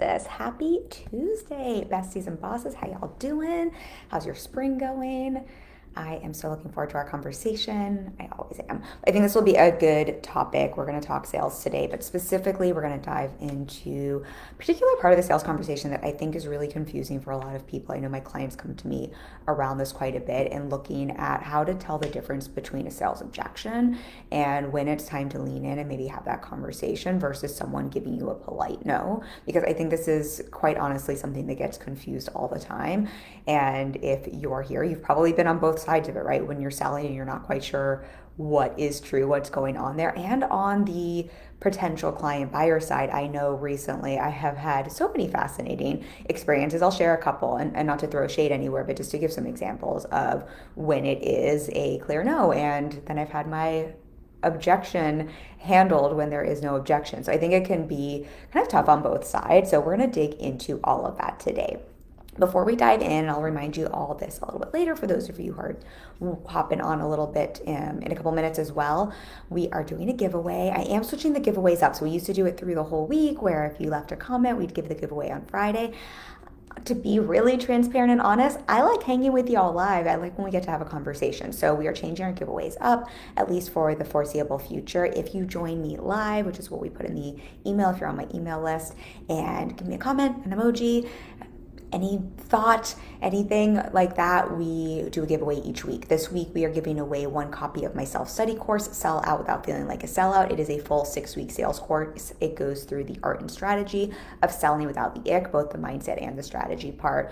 This happy Tuesday, besties and bosses. How y'all doing? How's your spring going? I am so looking forward to our conversation. I always am. I think this will be a good topic. We're going to talk sales today, but specifically, we're going to dive into a particular part of the sales conversation that I think is really confusing for a lot of people. I know my clients come to me around this quite a bit and looking at how to tell the difference between a sales objection and when it's time to lean in and maybe have that conversation versus someone giving you a polite no. Because I think this is quite honestly something that gets confused all the time. And if you're here, you've probably been on both sides of it, right? When you're selling and you're not quite sure what is true, what's going on there. And on the potential client buyer side, I know recently I have had so many fascinating experiences. I'll share a couple and not to throw shade anywhere, but just to give some examples of when it is a clear no. And then I've had my objection handled when there is no objection. So I think it can be kind of tough on both sides. So we're going to dig into all of that today. Before we dive in, I'll remind you all this a little bit later for those of you who are hopping on a little bit in a couple minutes as well. We are doing a giveaway. I am switching the giveaways up. So we used to do it through the whole week where if you left a comment, we'd give the giveaway on Friday. To be really transparent and honest, I like hanging with y'all live. I like when we get to have a conversation. So we are changing our giveaways up, at least for the foreseeable future. If you join me live, which is what we put in the email if you're on my email list, and give me a comment, an emoji, any thought, anything like that, we do a giveaway each week. This week, we are giving away one copy of my self-study course, Sell Out Without Feeling Like a Sellout. It is a full 6-week sales course. It goes through the art and strategy of selling without the ick, both the mindset and the strategy part.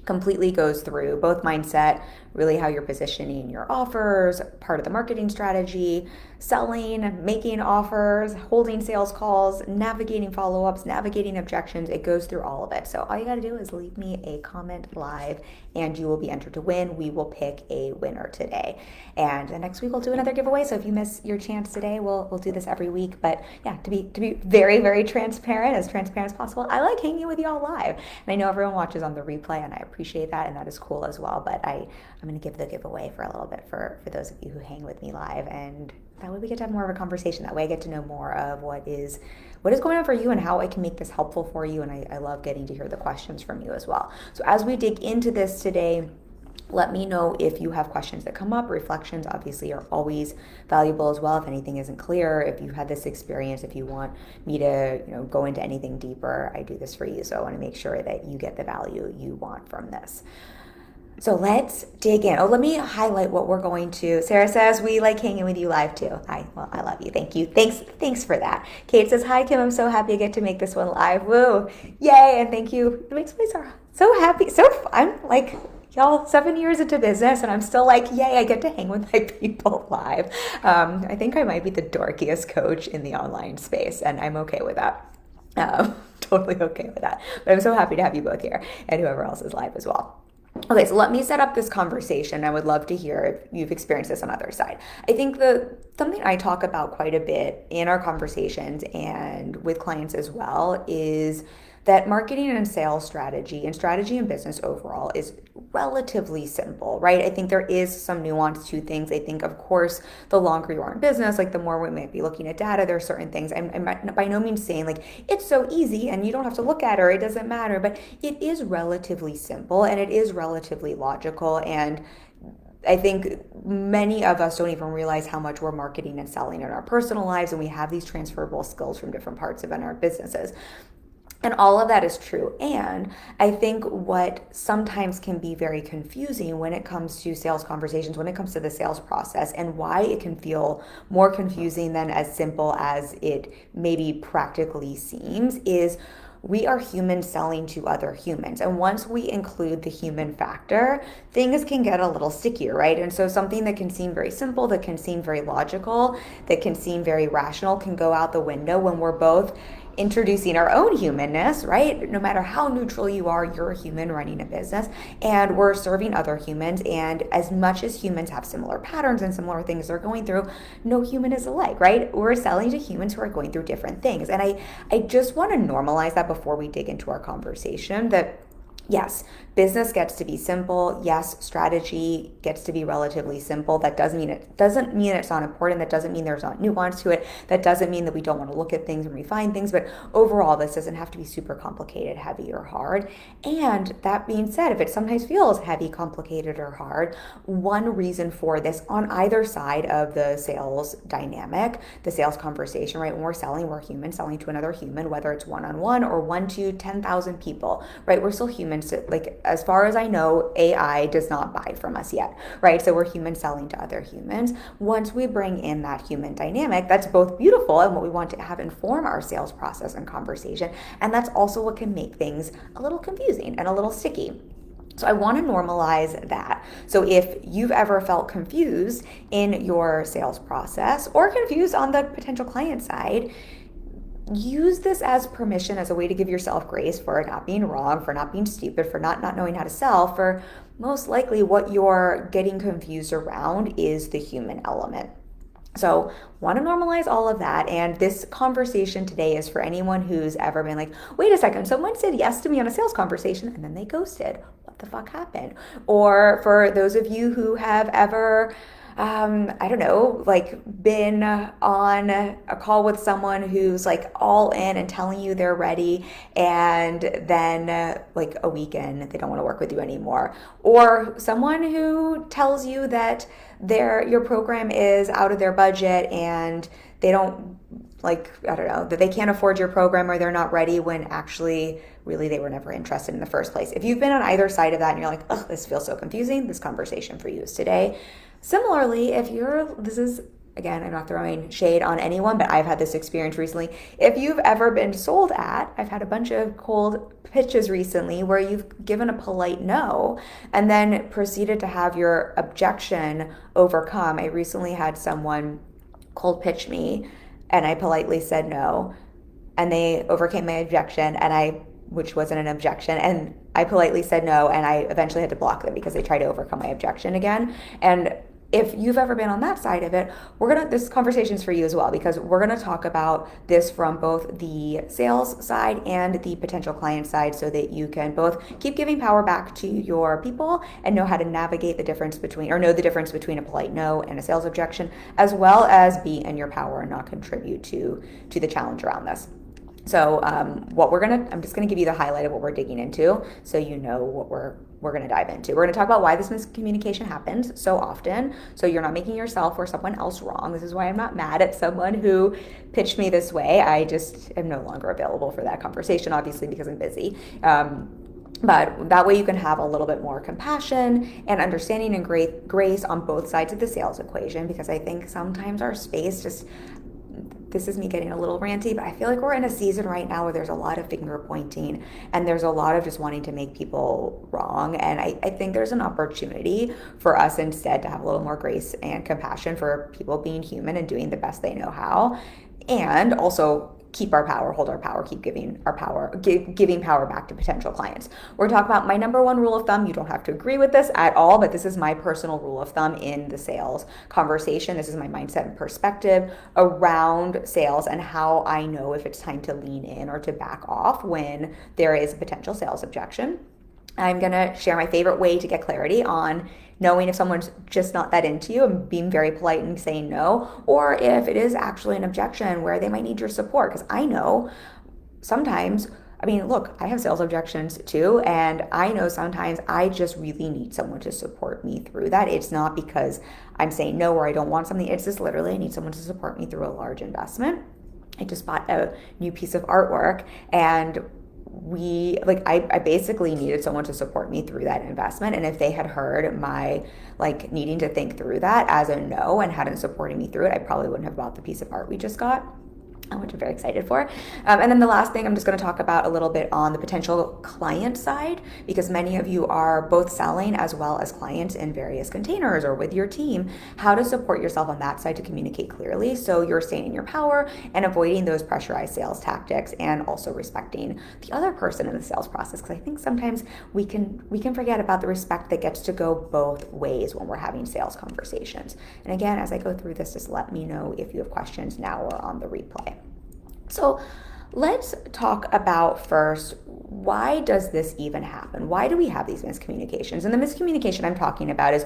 Completely goes through both mindset, really how you're positioning your offers, part of the marketing strategy, selling, making offers, holding sales calls, navigating follow-ups, navigating objections. It goes through all of it. So all you got to do is leave me a comment live and you will be entered to win. We will pick a winner today. And the next week we'll do another giveaway. So if you miss your chance today, we'll do this every week. But yeah, to be very, very transparent as possible, I like hanging with y'all live. And I know everyone watches on the replay and I appreciate that and that is cool as well. But I'm going to give the giveaway for a little bit for those of you who hang with me live, and that way we get to have more of a conversation. That way I get to know more of what is going on for you and how I can make this helpful for you. And I love getting to hear the questions from you as well. So as we dig into this today, let me know if you have questions that come up. Reflections obviously are always valuable as well. If anything isn't clear, if you've had this experience, if you want me to go into anything deeper, I do this for you. So I want to make sure that you get the value you want from this. So let's dig in. Oh, let me highlight what we're going to. Sarah says, we like hanging with you live too. Hi, well, I love you. Thank you. Thanks for that. Kate says, hi, Kim. I'm so happy I get to make this one live. Woo. Yay. And thank you. It makes me so happy. I'm like, y'all, 7 years into business and I'm still like, yay, I get to hang with my people live. I think I might be the dorkiest coach in the online space and I'm okay with that. Totally okay with that. But I'm so happy to have you both here and whoever else is live as well. Okay, so let me set up this conversation. I would love to hear if you've experienced this on the other side. I think something I talk about quite a bit in our conversations and with clients as well is that marketing and sales strategy and strategy in business overall is relatively simple, right? I think there is some nuance to things. I think, of course, the longer you are in business, like the more we might be looking at data, there are certain things. I'm by no means saying like it's so easy and you don't have to look at it or it doesn't matter, but it is relatively simple and it is relatively logical. And I think many of us don't even realize how much we're marketing and selling in our personal lives, and we have these transferable skills from different parts of our businesses. And all of that is true. And I think what sometimes can be very confusing when it comes to sales conversations, when it comes to the sales process, and why it can feel more confusing than as simple as it maybe practically seems, is we are humans selling to other humans. And once we include the human factor, things can get a little stickier, right? And so something that can seem very simple, that can seem very logical, that can seem very rational can go out the window when we're both introducing our own humanness, right? No matter how neutral you are, you're a human running a business and we're serving other humans. And as much as humans have similar patterns and similar things they're going through, no human is alike, right? We're selling to humans who are going through different things. And I just want to normalize that before we dig into our conversation, that Yes, business gets to be simple. Yes, strategy gets to be relatively simple. That doesn't mean it's not important. That doesn't mean there's not nuance to it. That doesn't mean that we don't want to look at things and refine things. But overall, this doesn't have to be super complicated, heavy, or hard. And that being said, if it sometimes feels heavy, complicated, or hard, one reason for this on either side of the sales dynamic, the sales conversation, right? When we're selling, we're human selling to another human, whether it's one-on-one or one to 10,000 people, right? We're still humans. Like, as far as I know, AI does not buy from us yet, right? So we're humans selling to other humans. Once we bring in that human dynamic, that's both beautiful and what we want to have inform our sales process and conversation. And that's also what can make things a little confusing and a little sticky. So I want to normalize that. So if you've ever felt confused in your sales process or confused on the potential client side, use this as permission, as a way to give yourself grace for not being wrong, for not being stupid, for not knowing how to sell, for most likely what you're getting confused around is the human element. So, want to normalize all of that. And this conversation today is for anyone who's ever been like, wait a second, someone said yes to me on a sales conversation and then they ghosted. What the fuck happened? Or for those of you who have ever I don't know, like been on a call with someone who's like all in and telling you they're ready, and then like a weekend they don't want to work with you anymore. Or someone who tells you that your program is out of their budget and they don't, like, I don't know, that they can't afford your program or they're not ready, when actually really they were never interested in the first place. If you've been on either side of that and you're like, oh, this feels so confusing, this conversation for you is today. Similarly, this is, again, I'm not throwing shade on anyone, but I've had this experience recently. If you've ever been sold at, I've had a bunch of cold pitches recently where you've given a polite no and then proceeded to have your objection overcome. I recently had someone cold pitch me and I politely said no, and they overcame my objection, which wasn't an objection, and I politely said no, and I eventually had to block them because they tried to overcome my objection again. And if you've ever been on that side of it, this conversation is for you as well, because we're gonna talk about this from both the sales side and the potential client side, so that you can both keep giving power back to your people and know how to navigate the difference between a polite no and a sales objection, as well as be in your power and not contribute to the challenge around this. So I'm just gonna give you the highlight of what we're digging into, so you know what we're gonna dive into. We're gonna talk about why this miscommunication happens so often, so you're not making yourself or someone else wrong. This is why I'm not mad at someone who pitched me this way. I just am no longer available for that conversation, obviously, because I'm busy. But that way you can have a little bit more compassion and understanding and grace on both sides of the sales equation, because I think sometimes our space just, this is me getting a little ranty, but I feel like we're in a season right now where there's a lot of finger pointing and there's a lot of just wanting to make people wrong. And I think there's an opportunity for us instead to have a little more grace and compassion for people being human and doing the best they know how. And also keep our power, hold our power, keep giving our power, giving power back to potential clients. We're talking about my number one rule of thumb. You don't have to agree with this at all, but this is my personal rule of thumb in the sales conversation. This is my mindset and perspective around sales and how I know if it's time to lean in or to back off when there is a potential sales objection. I'm going to share my favorite way to get clarity on knowing if someone's just not that into you and being very polite and saying no, or if it is actually an objection where they might need your support. Because I know sometimes, look, I have sales objections too, and I know sometimes I just really need someone to support me through that. It's not because I'm saying no or I don't want something. It's just literally I need someone to support me through a large investment. I just bought a new piece of artwork, and I basically needed someone to support me through that investment. And if they had heard my needing to think through that as a no and hadn't supported me through it, I probably wouldn't have bought the piece of art we just got, which I'm very excited for. And then the last thing I'm just going to talk about a little bit on the potential client side, because many of you are both selling as well as clients in various containers or with your team, how to support yourself on that side to communicate clearly so you're staying in your power and avoiding those pressurized sales tactics, and also respecting the other person in the sales process. Because I think sometimes we can forget about the respect that gets to go both ways when we're having sales conversations. And again, as I go through this, just let me know if you have questions now or on the replay. So let's talk about first why does this even happen? Why do we have these miscommunications? And the miscommunication I'm talking about is,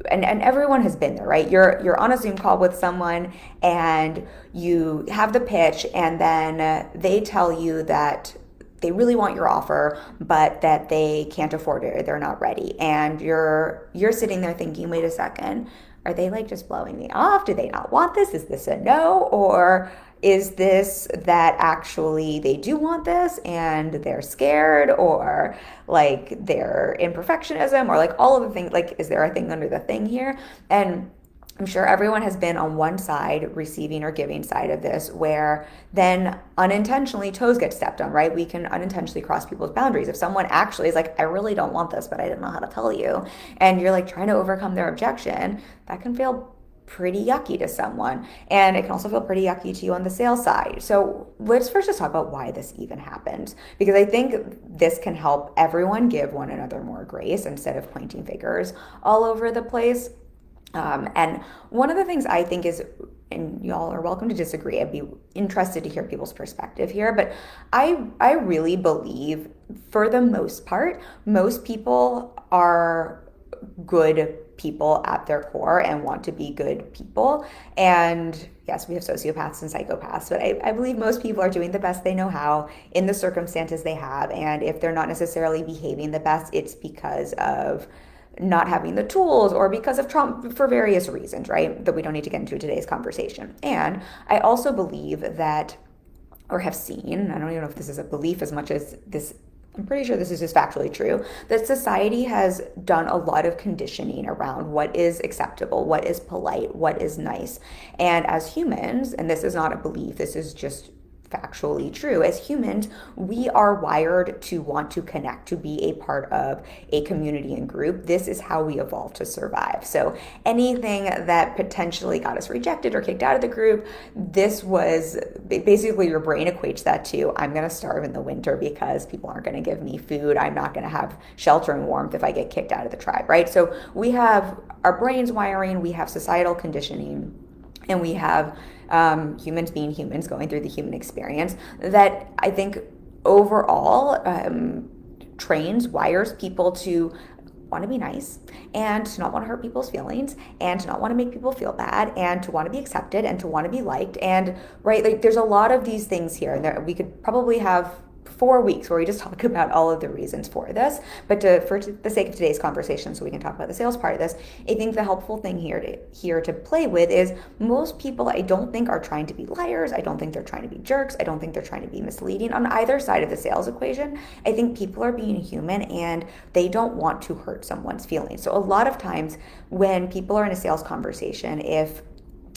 and everyone has been there, right? You're on a Zoom call with someone and you have the pitch, and then they tell you that they really want your offer, but that they can't afford it or they're not ready. And you're sitting there thinking, wait a second, are they like just blowing me off? Do they not want this? Is this a no? Or is this that actually they do want this and they're scared, or like they're in perfectionism, or like all of the things, like is there a thing under the thing here? And I'm sure everyone has been on one side, receiving or giving side of this, where then unintentionally toes get stepped on, right? We can unintentionally cross people's boundaries. If someone actually is like, I really don't want this, but I didn't know how to tell you, and you're like trying to overcome their objection, that can feel pretty yucky to someone. And it can also feel pretty yucky to you on the sales side. So let's first just talk about why this even happens, because I think this can help everyone give one another more grace instead of pointing fingers all over the place. And one of the things I think is, and y'all are welcome to disagree, I'd be interested to hear people's perspective here, but I really believe for the most part, most people are good people at their core and want to be good people. And yes, we have sociopaths and psychopaths, but I believe most people are doing the best they know how in the circumstances they have. And if they're not necessarily behaving the best, it's because of not having the tools or because of trauma, for various reasons, right? That we don't need to get into today's conversation. And I also believe that, or have seen, I don't even know if this is a belief as much as this, I'm pretty sure this is just factually true, that society has done a lot of conditioning around what is acceptable, what is polite, what is nice. And as humans, and this is not a belief, this is just factually true, as humans, we are wired to want to connect, to be a part of a community and group. This is how we evolved to survive. So anything that potentially got us rejected or kicked out of the group, this was basically, your brain equates that to, I'm going to starve in the winter because people aren't going to give me food. I'm not going to have shelter and warmth if I get kicked out of the tribe, right? So we have our brains wiring, we have societal conditioning, and we have humans being humans going through the human experience that I think overall trains, wires people to want to be nice and to not want to hurt people's feelings and to not want to make people feel bad and to want to be accepted and to want to be liked. And right, like there's a lot of these things here, and we could probably have 4 weeks where we just talk about all of the reasons for this. But for the sake of today's conversation, so we can talk about the sales part of this, I think the helpful thing here to play with is most people, I don't think, are trying to be liars. I don't think they're trying to be jerks. I don't think they're trying to be misleading on either side of the sales equation. I think people are being human and they don't want to hurt someone's feelings. So a lot of times when people are in a sales conversation, if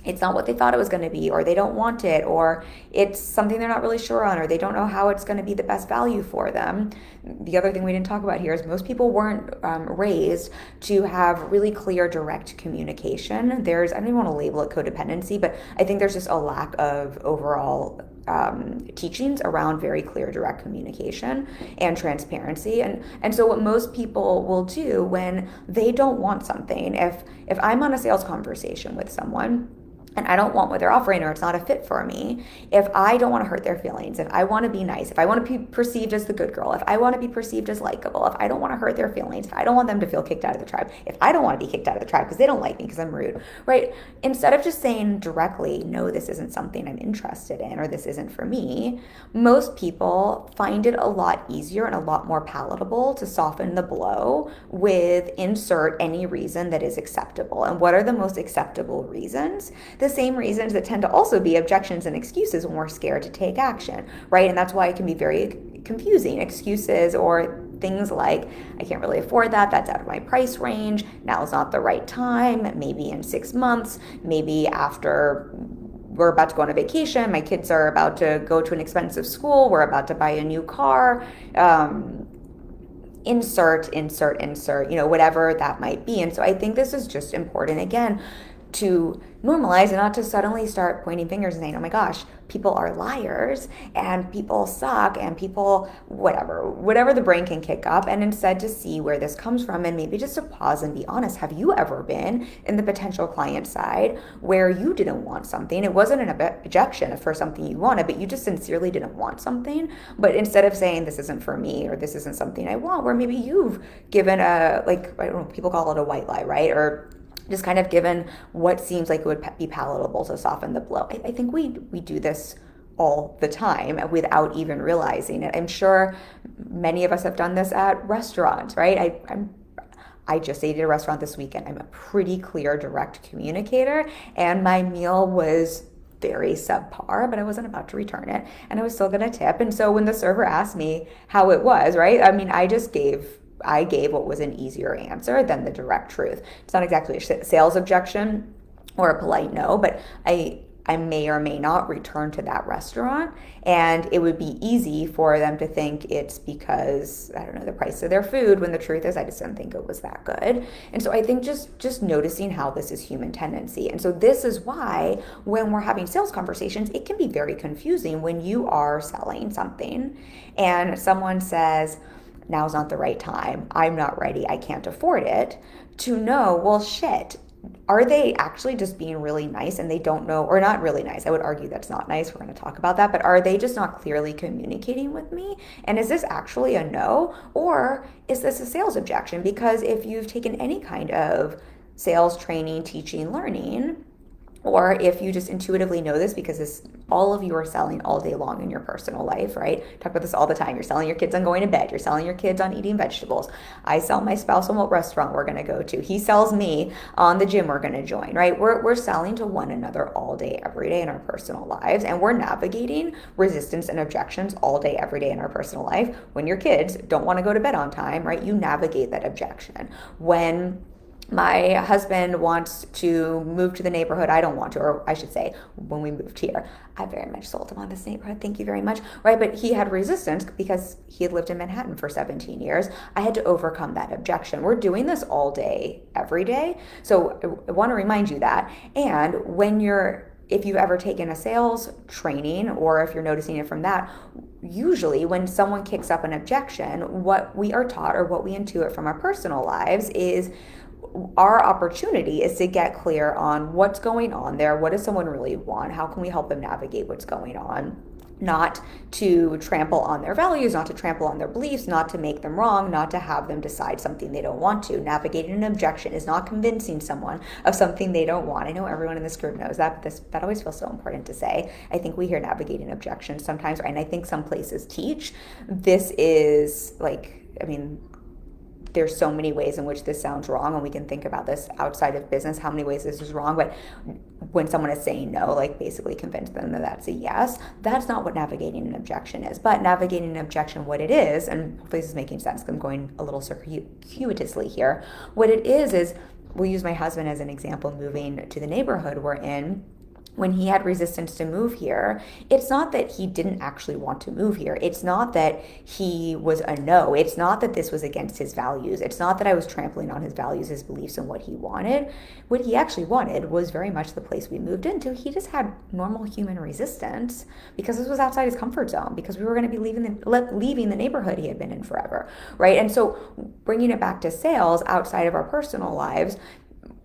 it's not what they thought it was going to be, or they don't want it, or it's something they're not really sure on, or they don't know how it's going to be the best value for them. The other thing we didn't talk about here is most people weren't raised to have really clear, direct communication. I don't even want to label it codependency, but I think there's just a lack of overall teachings around very clear, direct communication and transparency. And so what most people will do when they don't want something, if I'm on a sales conversation with someone, and I don't want what they're offering, or it's not a fit for me, if I don't want to hurt their feelings, if I want to be nice, if I want to be perceived as the good girl, if I want to be perceived as likable, if I don't want to hurt their feelings, if I don't want them to feel kicked out of the tribe, if I don't want to be kicked out of the tribe because they don't like me because I'm rude, right? Instead of just saying directly, no, this isn't something I'm interested in, or this isn't for me, most people find it a lot easier and a lot more palatable to soften the blow with insert any reason that is acceptable. And what are the most acceptable reasons? The same reasons that tend to also be objections and excuses when we're scared to take action, right? And that's why it can be very confusing. Excuses or things like, I can't really afford that, that's out of my price range, now is not the right time, maybe in 6 months, maybe after we're about to go on a vacation, my kids are about to go to an expensive school, we're about to buy a new car, insert, whatever that might be. And so I think this is just important, again, to normalize and not to suddenly start pointing fingers and saying, oh my gosh, people are liars and people suck and people whatever the brain can kick up, and instead to see where this comes from and maybe just to pause and be honest. Have you ever been in the potential client side where you didn't want something? It wasn't an objection for something you wanted, but you just sincerely didn't want something. But instead of saying this isn't for me or this isn't something I want, where maybe you've given a, like, I don't know, people call it a white lie, right? Or just kind of given what seems like it would be palatable to soften the blow. I think we do this all the time without even realizing it. I'm sure many of us have done this at restaurants, right? I just ate at a restaurant this weekend. I'm a pretty clear, direct communicator, and my meal was very subpar, but I wasn't about to return it, and I was still gonna tip. And so when the server asked me how it was, right? I mean, I gave what was an easier answer than the direct truth. It's not exactly a sales objection or a polite no, but I may or may not return to that restaurant, and it would be easy for them to think it's because, I don't know, the price of their food, when the truth is I just didn't think it was that good. And so I think just noticing how this is human tendency. And so this is why when we're having sales conversations, it can be very confusing when you are selling something and someone says, now's not the right time, I'm not ready, I can't afford it, to know, well, shit, are they actually just being really nice and they don't know, or not really nice? I would argue that's not nice. We're going to talk about that. But are they just not clearly communicating with me? And is this actually a no? Or is this a sales objection? Because if you've taken any kind of sales training, teaching, learning, or if you just intuitively know this because all of you are selling all day long in your personal life, right? Talk about this all the time. You're selling your kids on going to bed. You're selling your kids on eating vegetables. I sell my spouse on what restaurant we're going to go to. He sells me on the gym we're going to join, right? We're selling to one another all day, every day in our personal lives. And we're navigating resistance and objections all day, every day in our personal life. When your kids don't want to go to bed on time, right? You navigate that objection. When my husband wants to move to the neighborhood I don't want to, or I should say, when we moved here, I very much sold him on this neighborhood. Thank you very much. Right. But he had resistance because he had lived in Manhattan for 17 years. I had to overcome that objection. We're doing this all day, every day. So I want to remind you that. And if you've ever taken a sales training, or if you're noticing it from that, usually when someone kicks up an objection, what we are taught or what we intuit from our personal lives is our opportunity is to get clear on what's going on there. What does someone really want? How can we help them navigate what's going on? Not to trample on their values, not to trample on their beliefs, not to make them wrong, not to have them decide something they don't want to. Navigating an objection is not convincing someone of something they don't want. I know everyone in this group knows that, but that always feels so important to say. I think we hear navigating objections sometimes, and I think some places teach. This is there's so many ways in which this sounds wrong, and we can think about this outside of business, how many ways this is wrong. But when someone is saying no, like basically convince them that that's a yes, that's not what navigating an objection is. But navigating an objection, what it is, and hopefully this is making sense because I'm going a little circuitously here, what it is we'll use my husband as an example, moving to the neighborhood we're in. When he had resistance to move here, it's not that he didn't actually want to move here. It's not that he was a no. It's not that this was against his values. It's not that I was trampling on his values, his beliefs, and what he wanted. What he actually wanted was very much the place we moved into. He just had normal human resistance because this was outside his comfort zone, because we were going to be leaving the neighborhood he had been in forever, right? And so bringing it back to sales outside of our personal lives,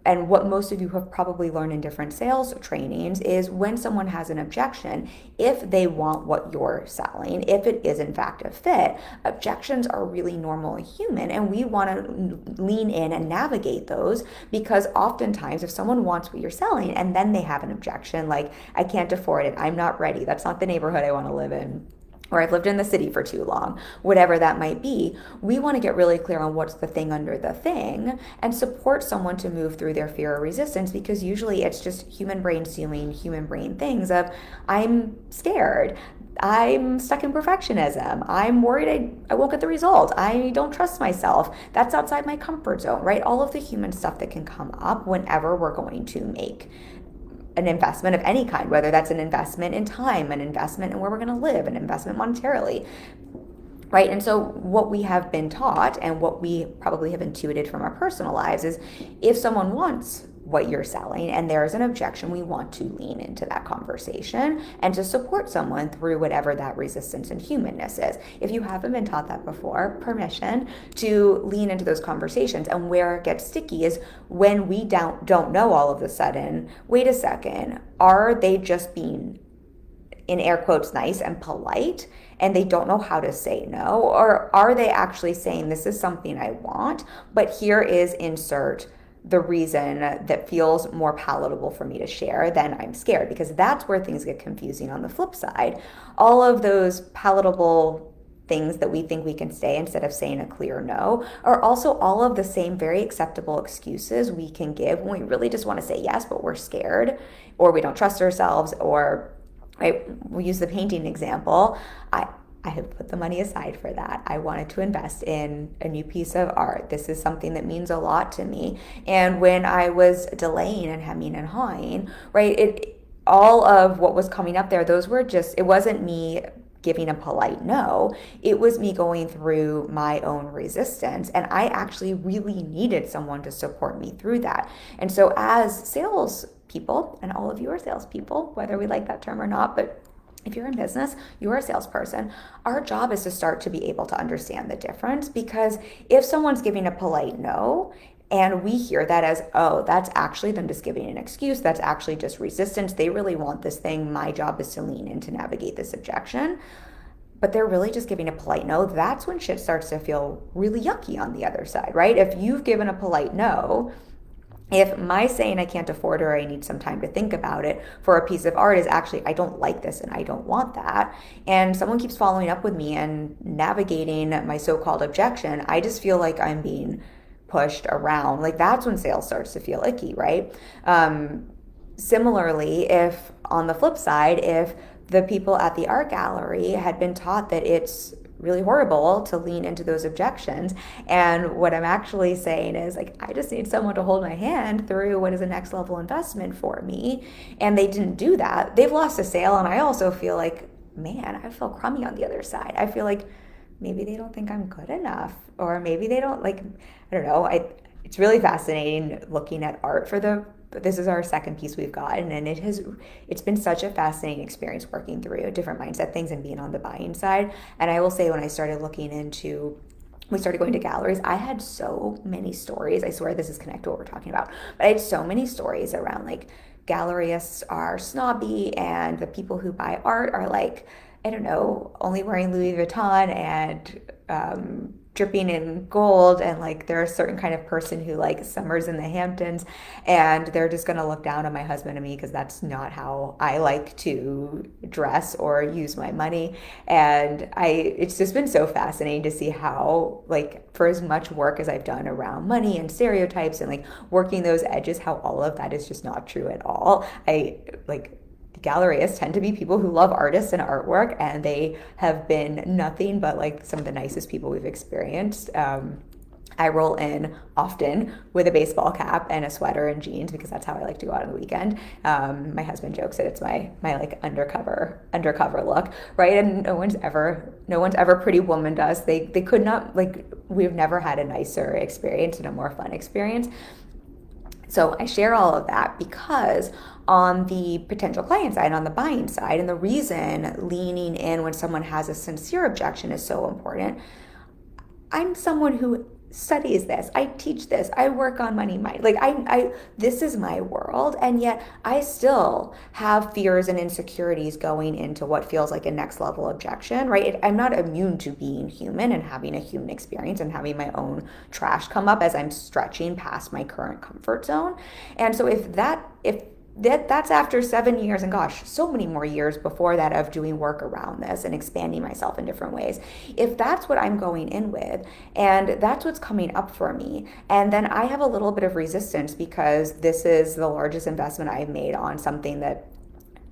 and what most of you have probably learned in different sales trainings, is when someone has an objection, if they want what you're selling, if it is in fact a fit, objections are really normal and human, and we want to lean in and navigate those, because oftentimes if someone wants what you're selling and then they have an objection, like, I can't afford it, I'm not ready, that's not the neighborhood I want to live in, or I've lived in the city for too long, whatever that might be, we want to get really clear on what's the thing under the thing and support someone to move through their fear or resistance, because usually it's just human brain doing human brain things of, I'm scared, I'm stuck in perfectionism, I'm worried I won't get the result, I don't trust myself, that's outside my comfort zone, right? All of the human stuff that can come up whenever we're going to make an investment of any kind, whether that's an investment in time, an investment in where we're going to live, an investment monetarily, right? And so what we have been taught and what we probably have intuited from our personal lives is, if someone wants what you're selling and there's an objection, we want to lean into that conversation and to support someone through whatever that resistance and humanness is. If you haven't been taught that before, permission to lean into those conversations. And where it gets sticky is when we don't know all of a sudden, wait a second, are they just being, in air quotes, nice and polite, and they don't know how to say no? Or are they actually saying, this is something I want, but here is insert the reason that feels more palatable for me to share than I'm scared? Because that's where things get confusing on the flip side. All of those palatable things that we think we can say instead of saying a clear no are also all of the same very acceptable excuses we can give when we really just want to say yes, but we're scared or we don't trust ourselves. Or right, we'll use the painting example. I have put the money aside for that. I wanted to invest in a new piece of art. This is something that means a lot to me. And when I was delaying and hemming and hawing, right, all of what was coming up there, those were just, it wasn't me giving a polite no. It was me going through my own resistance. And I actually really needed someone to support me through that. And so as sales people, and all of you are salespeople, whether we like that term or not, but if you're in business, you're a salesperson. Our job is to start to be able to understand the difference, because if someone's giving a polite no, and we hear that as, oh, that's actually them just giving an excuse, that's actually just resistance, they really want this thing, my job is to lean in to navigate this objection, but they're really just giving a polite no, that's when shit starts to feel really yucky on the other side, right? If you've given a polite no, if my saying I can't afford or I need some time to think about it for a piece of art is actually, I don't like this and I don't want that, and someone keeps following up with me and navigating my so-called objection, I just feel like I'm being pushed around. Like, that's when sales starts to feel icky, right? Similarly, if on the flip side, if the people at the art gallery had been taught that it's really horrible to lean into those objections, and what I'm actually saying is, like, I just need someone to hold my hand through what is a next level investment for me, and they didn't do that, they've lost a sale. And I also feel like, man, I feel crummy on the other side. I feel like maybe they don't think I'm good enough, or maybe they don't, like, I don't know. It's really fascinating looking at art this is our second piece we've gotten, and it's been such a fascinating experience working through different mindset things and being on the buying side. And I will say, when we started going to galleries, I had so many stories. I swear this is connected to what we're talking about, but I had so many stories around, like, gallerists are snobby and the people who buy art are, like, I don't know, only wearing Louis Vuitton and dripping in gold, and, like, they're a certain kind of person who, like, summers in the Hamptons, and they're just gonna look down on my husband and me because that's not how I like to dress or use my money. And it's just been so fascinating to see how, like, for as much work as I've done around money and stereotypes and, like, working those edges, how all of that is just not true at all. Gallerists tend to be people who love artists and artwork, and they have been nothing but, like, some of the nicest people we've experienced. I roll in often with a baseball cap and a sweater and jeans because that's how I like to go out on the weekend. My husband jokes that it's my like undercover look, right? And no one's ever pretty womaned us. They could not, like, we've never had a nicer experience and a more fun experience. So I share all of that because on the potential client side, on the buying side, and the reason leaning in when someone has a sincere objection is so important, I'm someone who studies this, I teach this, I work on money mind. Like, I this is my world, and yet I still have fears and insecurities going into what feels like a next level objection, right? I'm not immune to being human and having a human experience and having my own trash come up as I'm stretching past my current comfort zone. And so if that's after 7 years, and gosh, so many more years before that of doing work around this and expanding myself in different ways. If that's what I'm going in with, and that's what's coming up for me, and then I have a little bit of resistance because this is the largest investment I've made on something that,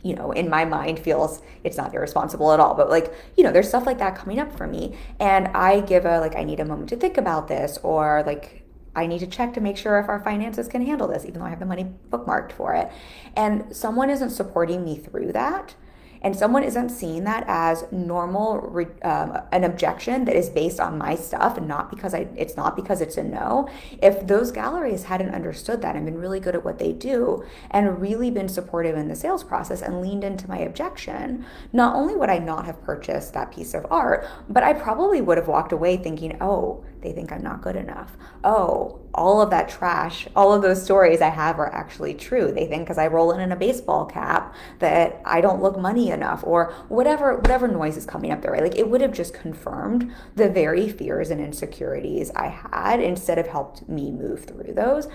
you know, in my mind feels, it's not irresponsible at all, but, like, you know, there's stuff like that coming up for me, and I give I need a moment to think about this, or, like, I need to check to make sure if our finances can handle this, even though I have the money bookmarked for it. And someone isn't supporting me through that. and someone isn't seeing that as normal, an objection that is based on my stuff and not because it's not because it's a no. If those galleries hadn't understood that and been really good at what they do and really been supportive in the sales process and leaned into my objection, not only would I not have purchased that piece of art, but I probably would have walked away thinking, oh, they think I'm not good enough. Oh, all of that trash, all of those stories I have are actually true. They think because I roll in a baseball cap that I don't look money enough, or whatever noise is coming up there, right? Like it would have just confirmed the very fears and insecurities I had instead of helped me move through those.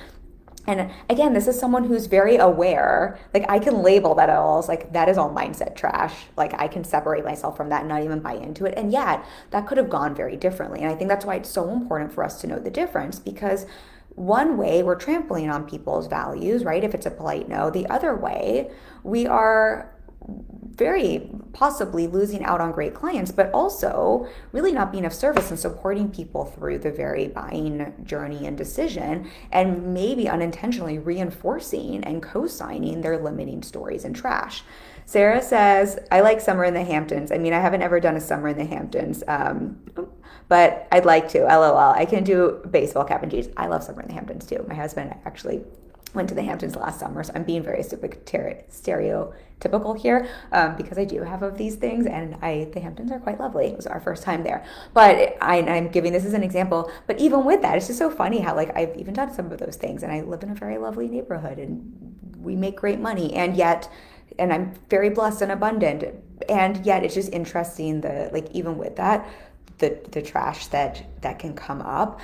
And again, this is someone who's very aware. Like I can label that all as like, that is all mindset trash. Like I can separate myself from that and not even buy into it. And yet that could have gone very differently. And I think that's why it's so important for us to know the difference, because one way we're trampling on people's values, right? If it's a polite no. The other way, we are very possibly losing out on great clients, but also really not being of service and supporting people through the very buying journey and decision, and maybe unintentionally reinforcing and co-signing their limiting stories and trash. Sarah says, I like summer in the Hamptons. I mean, I haven't ever done a summer in the Hamptons, but I'd like to. LOL. I can do baseball cap and jeans. I love summer in the Hamptons too. My husband actually went to the Hamptons last summer, so I'm being very stereotypical here, because I do have of these things, and the Hamptons are quite lovely. It was our first time there, but I'm giving this as an example. But even with that, it's just so funny how like I've even done some of those things, and I live in a very lovely neighborhood, and we make great money, and I'm very blessed and abundant, and yet it's just interesting the like even with that, the trash that can come up.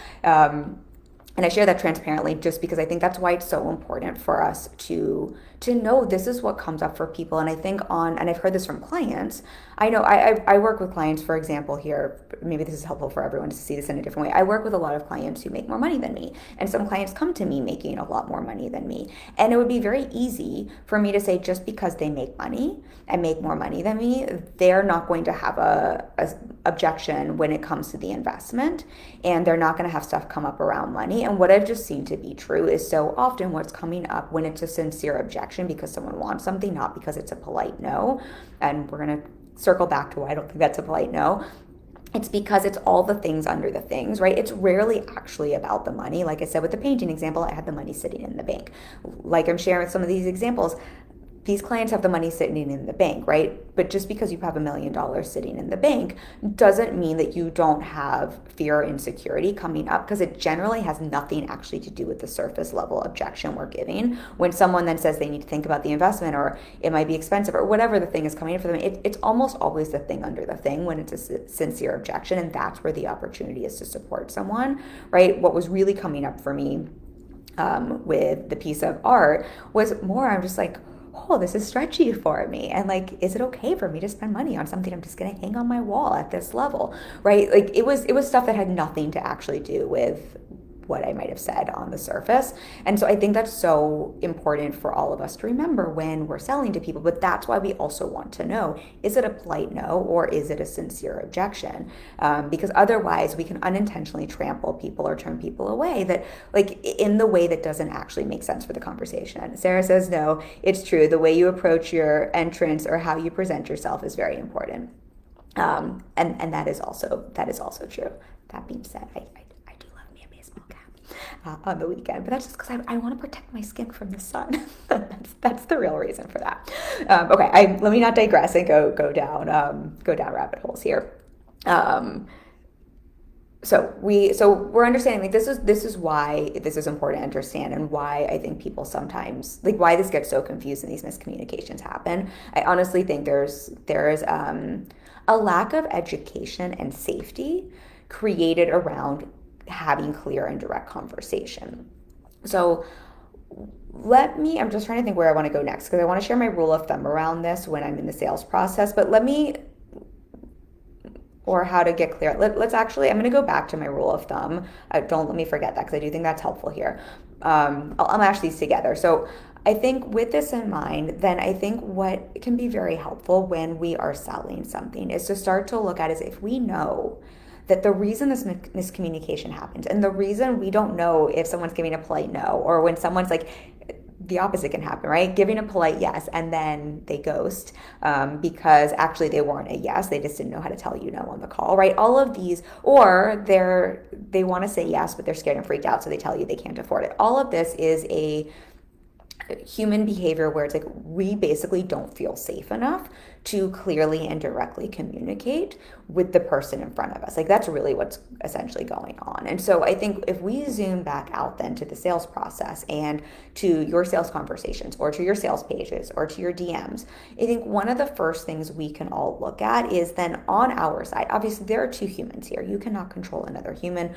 And I share that transparently just because I think that's why it's so important for us to know this is what comes up for people. And I think and I've heard this from clients. I know I work with clients, for example, here, maybe this is helpful for everyone to see this in a different way. I work with a lot of clients who make more money than me. And some clients come to me making a lot more money than me. And it would be very easy for me to say, just because they make money and make more money than me, they're not going to have a objection when it comes to the investment. And they're not going to have stuff come up around money. And what I've just seen to be true is so often what's coming up when it's a sincere objection because someone wants something, not because it's a polite no. And we're going to circle back to why I don't think that's a polite no. It's because it's all the things under the things, right? It's rarely actually about the money. Like I said, with the painting example, I had the money sitting in the bank. Like I'm sharing with some of these examples, these clients have the money sitting in the bank, right? But just because you have $1 million sitting in the bank doesn't mean that you don't have fear or insecurity coming up, because it generally has nothing actually to do with the surface level objection we're giving. When someone then says they need to think about the investment, or it might be expensive, or whatever the thing is coming in for them, it's almost always the thing under the thing when it's a sincere objection, and that's where the opportunity is to support someone, right? What was really coming up for me with the piece of art was more, I'm just like, oh, this is stretchy for me. And like, is it okay for me to spend money on something I'm just going to hang on my wall at this level, right? Like it was stuff that had nothing to actually do with what I might have said on the surface. And so I think that's so important for all of us to remember when we're selling to people. But that's why we also want to know, is it a polite no or is it a sincere objection? Because otherwise we can unintentionally trample people or turn people away that like in the way that doesn't actually make sense for the conversation. Sarah says, no, it's true. The way you approach your entrance or how you present yourself is very important. And that is also true. That being said, I do love me a baseball cap on the weekend, but that's just because I want to protect my skin from the sun. that's the real reason for that. Okay, let me not digress and go down rabbit holes here. So we're understanding like this is why this is important to understand, and why I think people sometimes like why this gets so confused and these miscommunications happen. I honestly think there's a lack of education and safety created around having clear and direct conversation. So I'm just trying to think where I want to go next, because I want to share my rule of thumb around this when I'm in the sales process, or how to get clear. Let's actually, I'm going to go back to my rule of thumb. Don't let me forget that, because I do think that's helpful here. I'll mash these together. So I think with this in mind, then I think what can be very helpful when we are selling something is to start to look at is if we know that the reason this miscommunication happens, and the reason we don't know if someone's giving a polite no, or when someone's like the opposite can happen, right? Giving a polite yes and then they ghost because actually they weren't a yes, they just didn't know how to tell you no on the call, right? All of these, or they want to say yes, but they're scared and freaked out, so they tell you they can't afford it. All of this is a human behavior where it's like we basically don't feel safe enough to clearly and directly communicate with the person in front of us. Like that's really what's essentially going on. And so I think if we zoom back out then to the sales process and to your sales conversations or to your sales pages or to your DMs, I think one of the first things we can all look at is then on our side, obviously there are two humans here. You cannot control another human.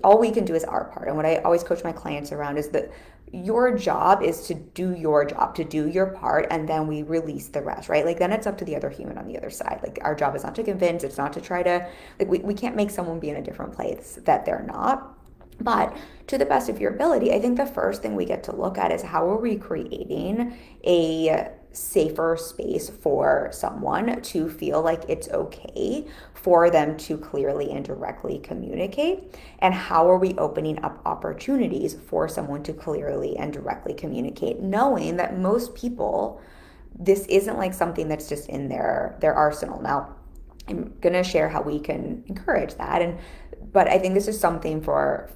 All we can do is our part. And what I always coach my clients around is that your job is to do your job, to do your part, and then we release the rest, right? Like then it's up to the other human on the other side. Like our job is not to convince, it's not to try to, like we can't make someone be in a different place that they're not. But to the best of your ability, I think the first thing we get to look at is how are we creating a safer space for someone to feel like it's okay for them to clearly and directly communicate, and how are we opening up opportunities for someone to clearly and directly communicate, knowing that most people, this isn't like something that's just in their arsenal. Now I'm going to share how we can encourage that, but I think this is something for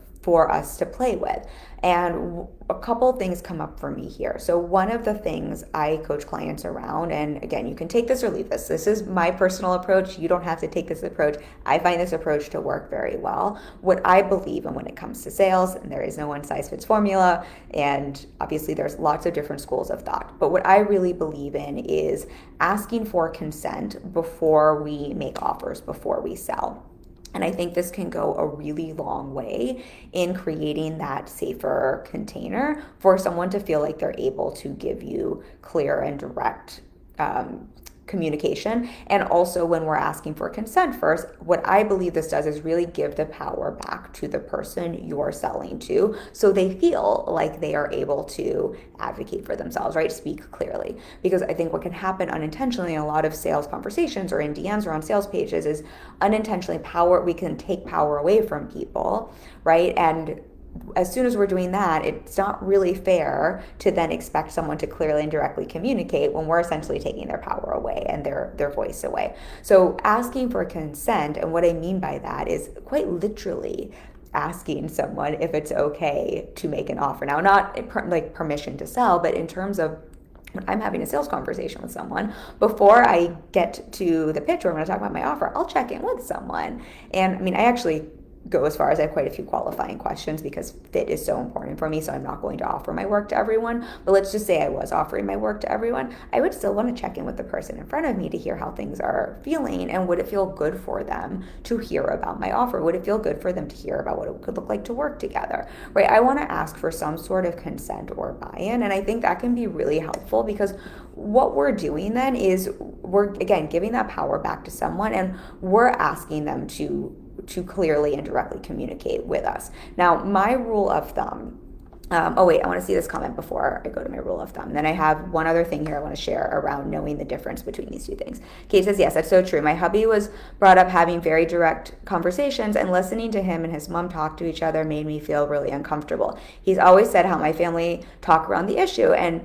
us to play with. And a couple things come up for me here. So one of the things I coach clients around, and again, you can take this or leave this. This is my personal approach. You don't have to take this approach. I find this approach to work very well. What I believe in when it comes to sales, and there is no one size fits formula, and obviously there's lots of different schools of thought, but what I really believe in is asking for consent before we make offers, before we sell. And I think this can go a really long way in creating that safer container for someone to feel like they're able to give you clear and direct communication. And also when we're asking for consent first, what I believe this does is really give the power back to the person you're selling to, so they feel like they are able to advocate for themselves, right? Speak clearly. Because I think what can happen unintentionally in a lot of sales conversations or in DMs or on sales pages is unintentionally we can take power away from people, right? And as soon as we're doing that, it's not really fair to then expect someone to clearly and directly communicate when we're essentially taking their power away and their voice away. So asking for consent, and what I mean by that is quite literally asking someone if it's okay to make an offer. Now, not like permission to sell, but in terms of when I'm having a sales conversation with someone, before I get to the pitch where I'm going to talk about my offer, I'll check in with someone. And I mean, I actually go as far as I have quite a few qualifying questions because fit is so important for me. So I'm not going to offer my work to everyone, but let's just say I was offering my work to everyone. I would still want to check in with the person in front of me to hear how things are feeling, and would it feel good for them to hear about my offer? Would it feel good for them to hear about what it could look like to work together, right? I want to ask for some sort of consent or buy-in, and I think that can be really helpful because what we're doing then is we're, again, giving that power back to someone, and we're asking them to clearly and directly communicate with us. Now, my rule of thumb, I want to see this comment before I go to my rule of thumb. Then I have one other thing here I want to share around knowing the difference between these two things. Kate says, yes, that's so true. My hubby was brought up having very direct conversations, and listening to him and his mom talk to each other made me feel really uncomfortable. He's always said how my family talk around the issue, and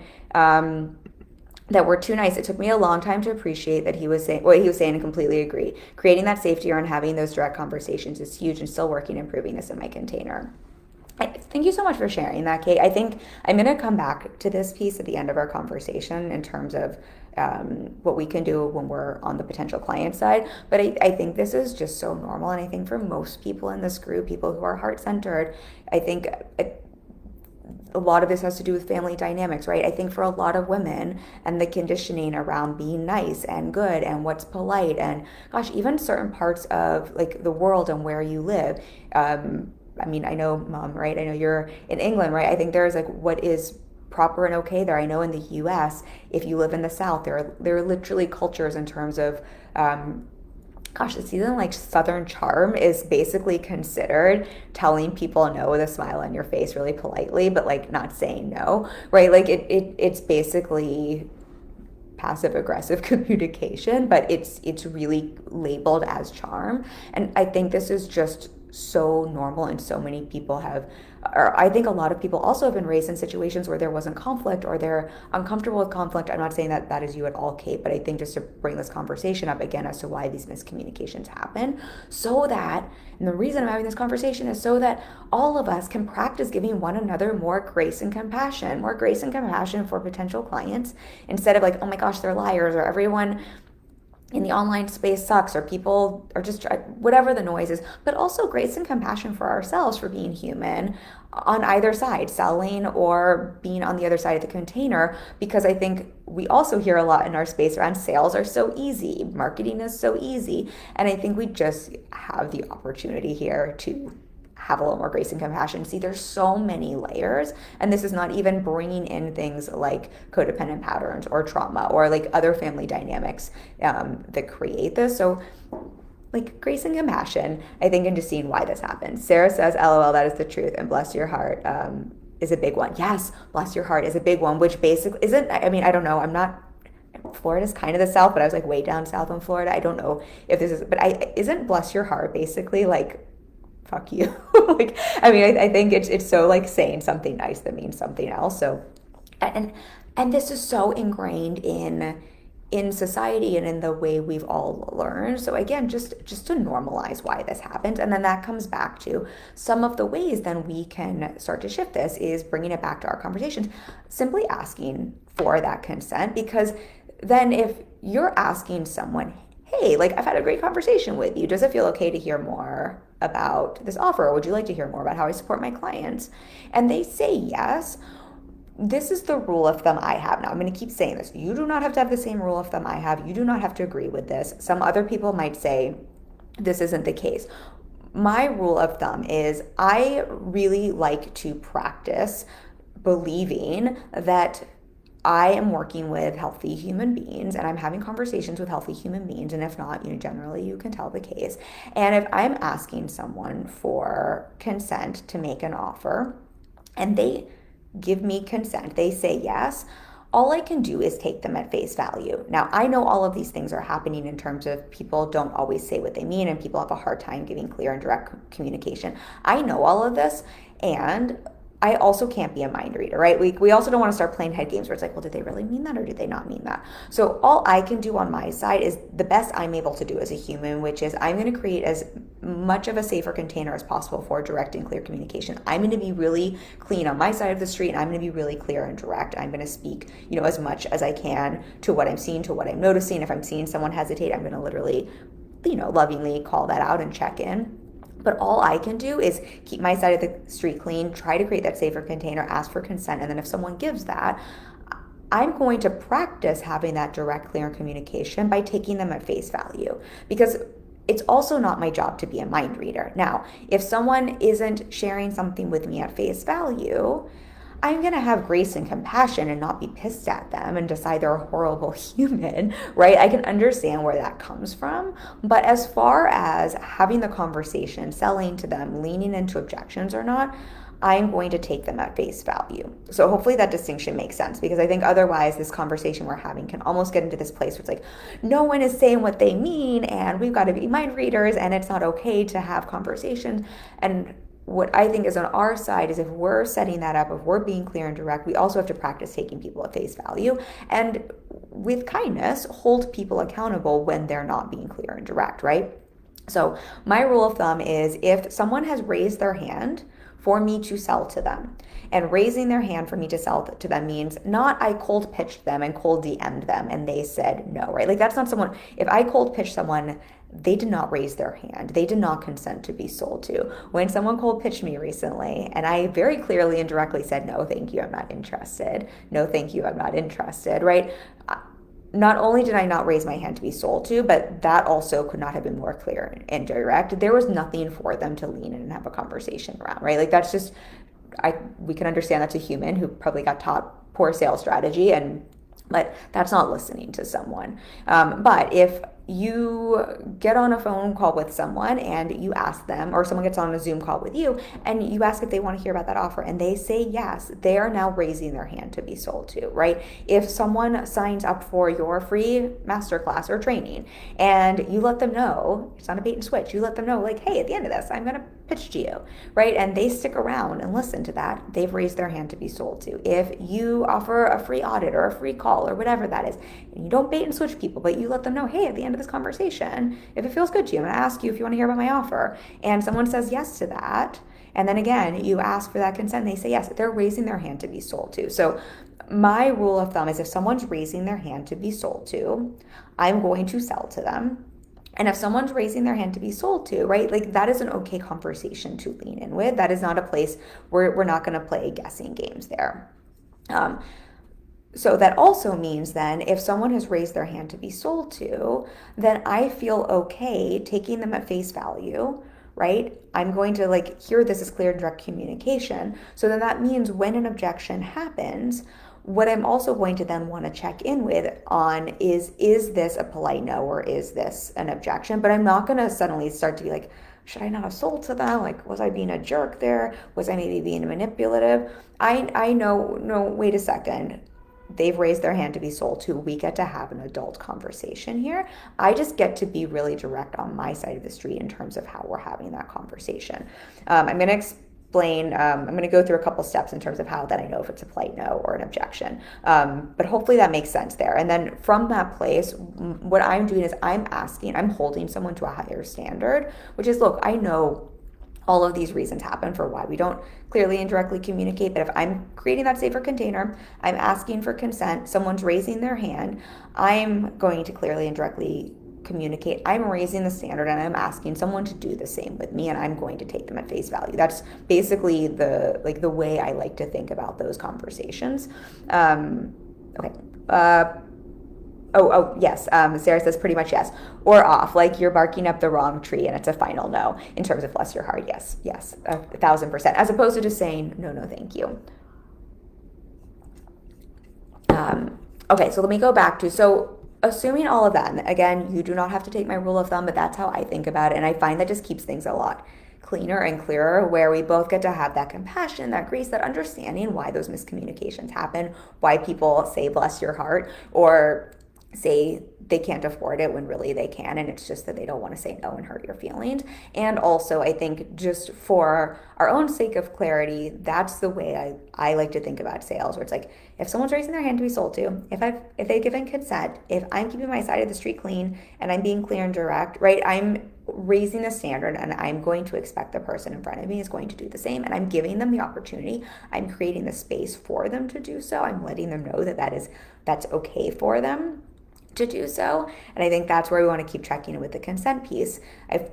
that we're too nice. It took me a long time to appreciate that he was saying what he was saying, and completely agree. Creating that safety around having those direct conversations is huge, and still working and improving this in my container. Thank you so much for sharing that, Kate. I think I'm going to come back to this piece at the end of our conversation in terms of what we can do when we're on the potential client side. But I think this is just so normal. And I think for most people in this group, people who are heart-centered, I think a lot of this has to do with family dynamics, right? I think for a lot of women and the conditioning around being nice and good and what's polite, and gosh, even certain parts of like the world and where you live. I mean, I know, Mom, right? I know you're in England, right? I think there's like what is proper and okay there. I know in the US, if you live in the South, there are literally cultures in terms of it's even like Southern charm is basically considered telling people no with a smile on your face really politely, but like not saying no, right? Like it's basically passive aggressive communication, but it's really labeled as charm. And I think this is just so normal, and so many people have, or I think a lot of people also have been raised in situations where there wasn't conflict or they're uncomfortable with conflict. I'm not saying that that is you at all, Kate, but I think just to bring this conversation up again as to why these miscommunications happen, so that, and the reason I'm having this conversation is so that all of us can practice giving one another more grace and compassion for potential clients, instead of like, oh my gosh, they're liars, or everyone in the online space sucks, or people are just whatever the noise is, but also grace and compassion for ourselves for being human on either side, selling or being on the other side of the container. Because I think we also hear a lot in our space around sales are so easy, marketing is so easy, and I think we just have the opportunity here to have a little more grace and compassion. See, there's so many layers, and this is not even bringing in things like codependent patterns or trauma or like other family dynamics that create this. So like grace and compassion, I think, into seeing why this happens. Sarah says, LOL, that is the truth, and bless your heart is a big one. Yes, bless your heart is a big one, which basically isn't, I mean, I don't know, I'm not, Florida's kind of the South, but I was like way down south in Florida. I don't know if this is, but isn't bless your heart basically like fuck you? Like, I mean, I think it's so like saying something nice that means something else. So, and this is so ingrained in society and in the way we've all learned. So again, just to normalize why this happens, and then that comes back to some of the ways then we can start to shift this is bringing it back to our conversations, simply asking for that consent. Because then if you're asking someone, hey, like, I've had a great conversation with you, does it feel okay to hear more about this offer? Or would you like to hear more about how I support my clients? And they say yes. This is the rule of thumb I have now. I'm going to keep saying this. You do not have to have the same rule of thumb I have. You do not have to agree with this. Some other people might say this isn't the case. My rule of thumb is I really like to practice believing that I am working with healthy human beings and I'm having conversations with healthy human beings. And if not, generally you can tell the case. And if I'm asking someone for consent to make an offer and they give me consent, they say yes, all I can do is take them at face value. Now, I know all of these things are happening in terms of people don't always say what they mean and people have a hard time giving clear and direct communication. I know all of this, and I also can't be a mind reader, right? We also don't want to start playing head games where it's like, well, did they really mean that or did they not mean that? So all I can do on my side is the best I'm able to do as a human, which is I'm going to create as much of a safer container as possible for direct and clear communication. I'm going to be really clean on my side of the street, and I'm going to be really clear and direct. I'm going to speak, as much as I can to what I'm seeing, to what I'm noticing. If I'm seeing someone hesitate, I'm going to literally, lovingly call that out and check in. But all I can do is keep my side of the street clean, try to create that safer container, ask for consent, and then if someone gives that, I'm going to practice having that direct, clear communication by taking them at face value. Because it's also not my job to be a mind reader. Now, if someone isn't sharing something with me at face value, I'm going to have grace and compassion and not be pissed at them and decide they're a horrible human, right? I can understand where that comes from. But as far as having the conversation, selling to them, leaning into objections or not, I'm going to take them at face value. So hopefully that distinction makes sense, because I think otherwise this conversation we're having can almost get into this place where it's like, no one is saying what they mean and we've got to be mind readers and it's not okay to have conversations. And what I think is on our side is if we're setting that up, if we're being clear and direct, we also have to practice taking people at face value and with kindness, hold people accountable when they're not being clear and direct, right? So my rule of thumb is if someone has raised their hand for me to sell to them, and raising their hand for me to sell to them means not I cold pitched them and cold DM'd them and they said no, right? Like that's not someone, if I cold pitch someone, they did not raise their hand. They did not consent to be sold to. When someone cold pitched me recently and I very clearly and directly said, no, thank you, I'm not interested. No, thank you, I'm not interested, right? Not only did I not raise my hand to be sold to, but that also could not have been more clear and direct. There was nothing for them to lean in and have a conversation around, right? Like that's just, we can understand that's a human who probably got taught poor sales strategy, but that's not listening to someone. But if you get on a phone call with someone and you ask them, or someone gets on a Zoom call with you and you ask if they want to hear about that offer and they say yes, they are now raising their hand to be sold to, right? If someone signs up for your free masterclass or training and you let them know, it's not a bait and switch, you let them know like, hey, at the end of this, I'm going to pitch to you, right? And they stick around and listen to that, they've raised their hand to be sold to. If you offer a free audit or a free call or whatever that is, and you don't bait and switch people, but you let them know, hey, at the end of this conversation, if it feels good to you, I'm going to ask you if you want to hear about my offer. And someone says yes to that. And then again, you ask for that consent, they say yes, they're raising their hand to be sold to. So my rule of thumb is if someone's raising their hand to be sold to, I'm going to sell to them. And if someone's raising their hand to be sold to, right, like that is an okay conversation to lean in with. That is not a place where we're not going to play guessing games there. So that also means then if someone has raised their hand to be sold to, then I feel okay taking them at face value, right? I'm going to like hear this as clear and direct communication. So then that means when an objection happens, what I'm also going to then want to check in with on is this a polite no or is this an objection? But I'm not going to suddenly start to be like, should I not have sold to them? Like, was I being a jerk there? Was I maybe being manipulative? I know, no, wait a second. They've raised their hand to be sold to. We get to have an adult conversation here. I just get to be really direct on my side of the street in terms of how we're having that conversation. I'm going to explain, I'm going to go through a couple steps in terms of how that I know if it's a polite no or an objection. But hopefully that makes sense there. And then from that place, what I'm doing is I'm holding someone to a higher standard, which is, look, I know all of these reasons happen for why we don't clearly and directly communicate. But if I'm creating that safer container, I'm asking for consent, someone's raising their hand, I'm going to clearly and directly communicate. I'm raising the standard and I'm asking someone to do the same with me, and I'm going to take them at face value. That's basically the way I like to think about those conversations. Okay. Oh, yes. Sarah says pretty much yes. Or off, like you're barking up the wrong tree and it's a final no in terms of bless your heart. Yes, 1,000%. As opposed to just saying, no, thank you. Okay, so let me go back to, so assuming all of that, and again, you do not have to take my rule of thumb, but that's how I think about it. And I find that just keeps things a lot cleaner and clearer, where we both get to have that compassion, that grace, that understanding why those miscommunications happen, why people say bless your heart, or say they can't afford it when really they can, and it's just that they don't want to say no and hurt your feelings. And also, I think just for our own sake of clarity, that's the way I like to think about sales, where it's like, if someone's raising their hand to be sold to, if they've given consent, if I'm keeping my side of the street clean and I'm being clear and direct, right, I'm raising the standard and I'm going to expect the person in front of me is going to do the same, and I'm giving them the opportunity. I'm creating the space for them to do so. I'm letting them know that's okay for them to do so. And I think that's where we want to keep checking in with the consent piece.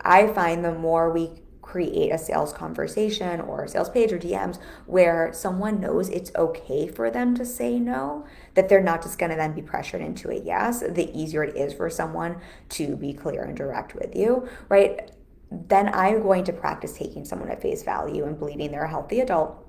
I find the more we create a sales conversation or a sales page or DMs where someone knows it's okay for them to say no, that they're not just going to then be pressured into a yes, the easier it is for someone to be clear and direct with you, right? Then I'm going to practice taking someone at face value and believing they're a healthy adult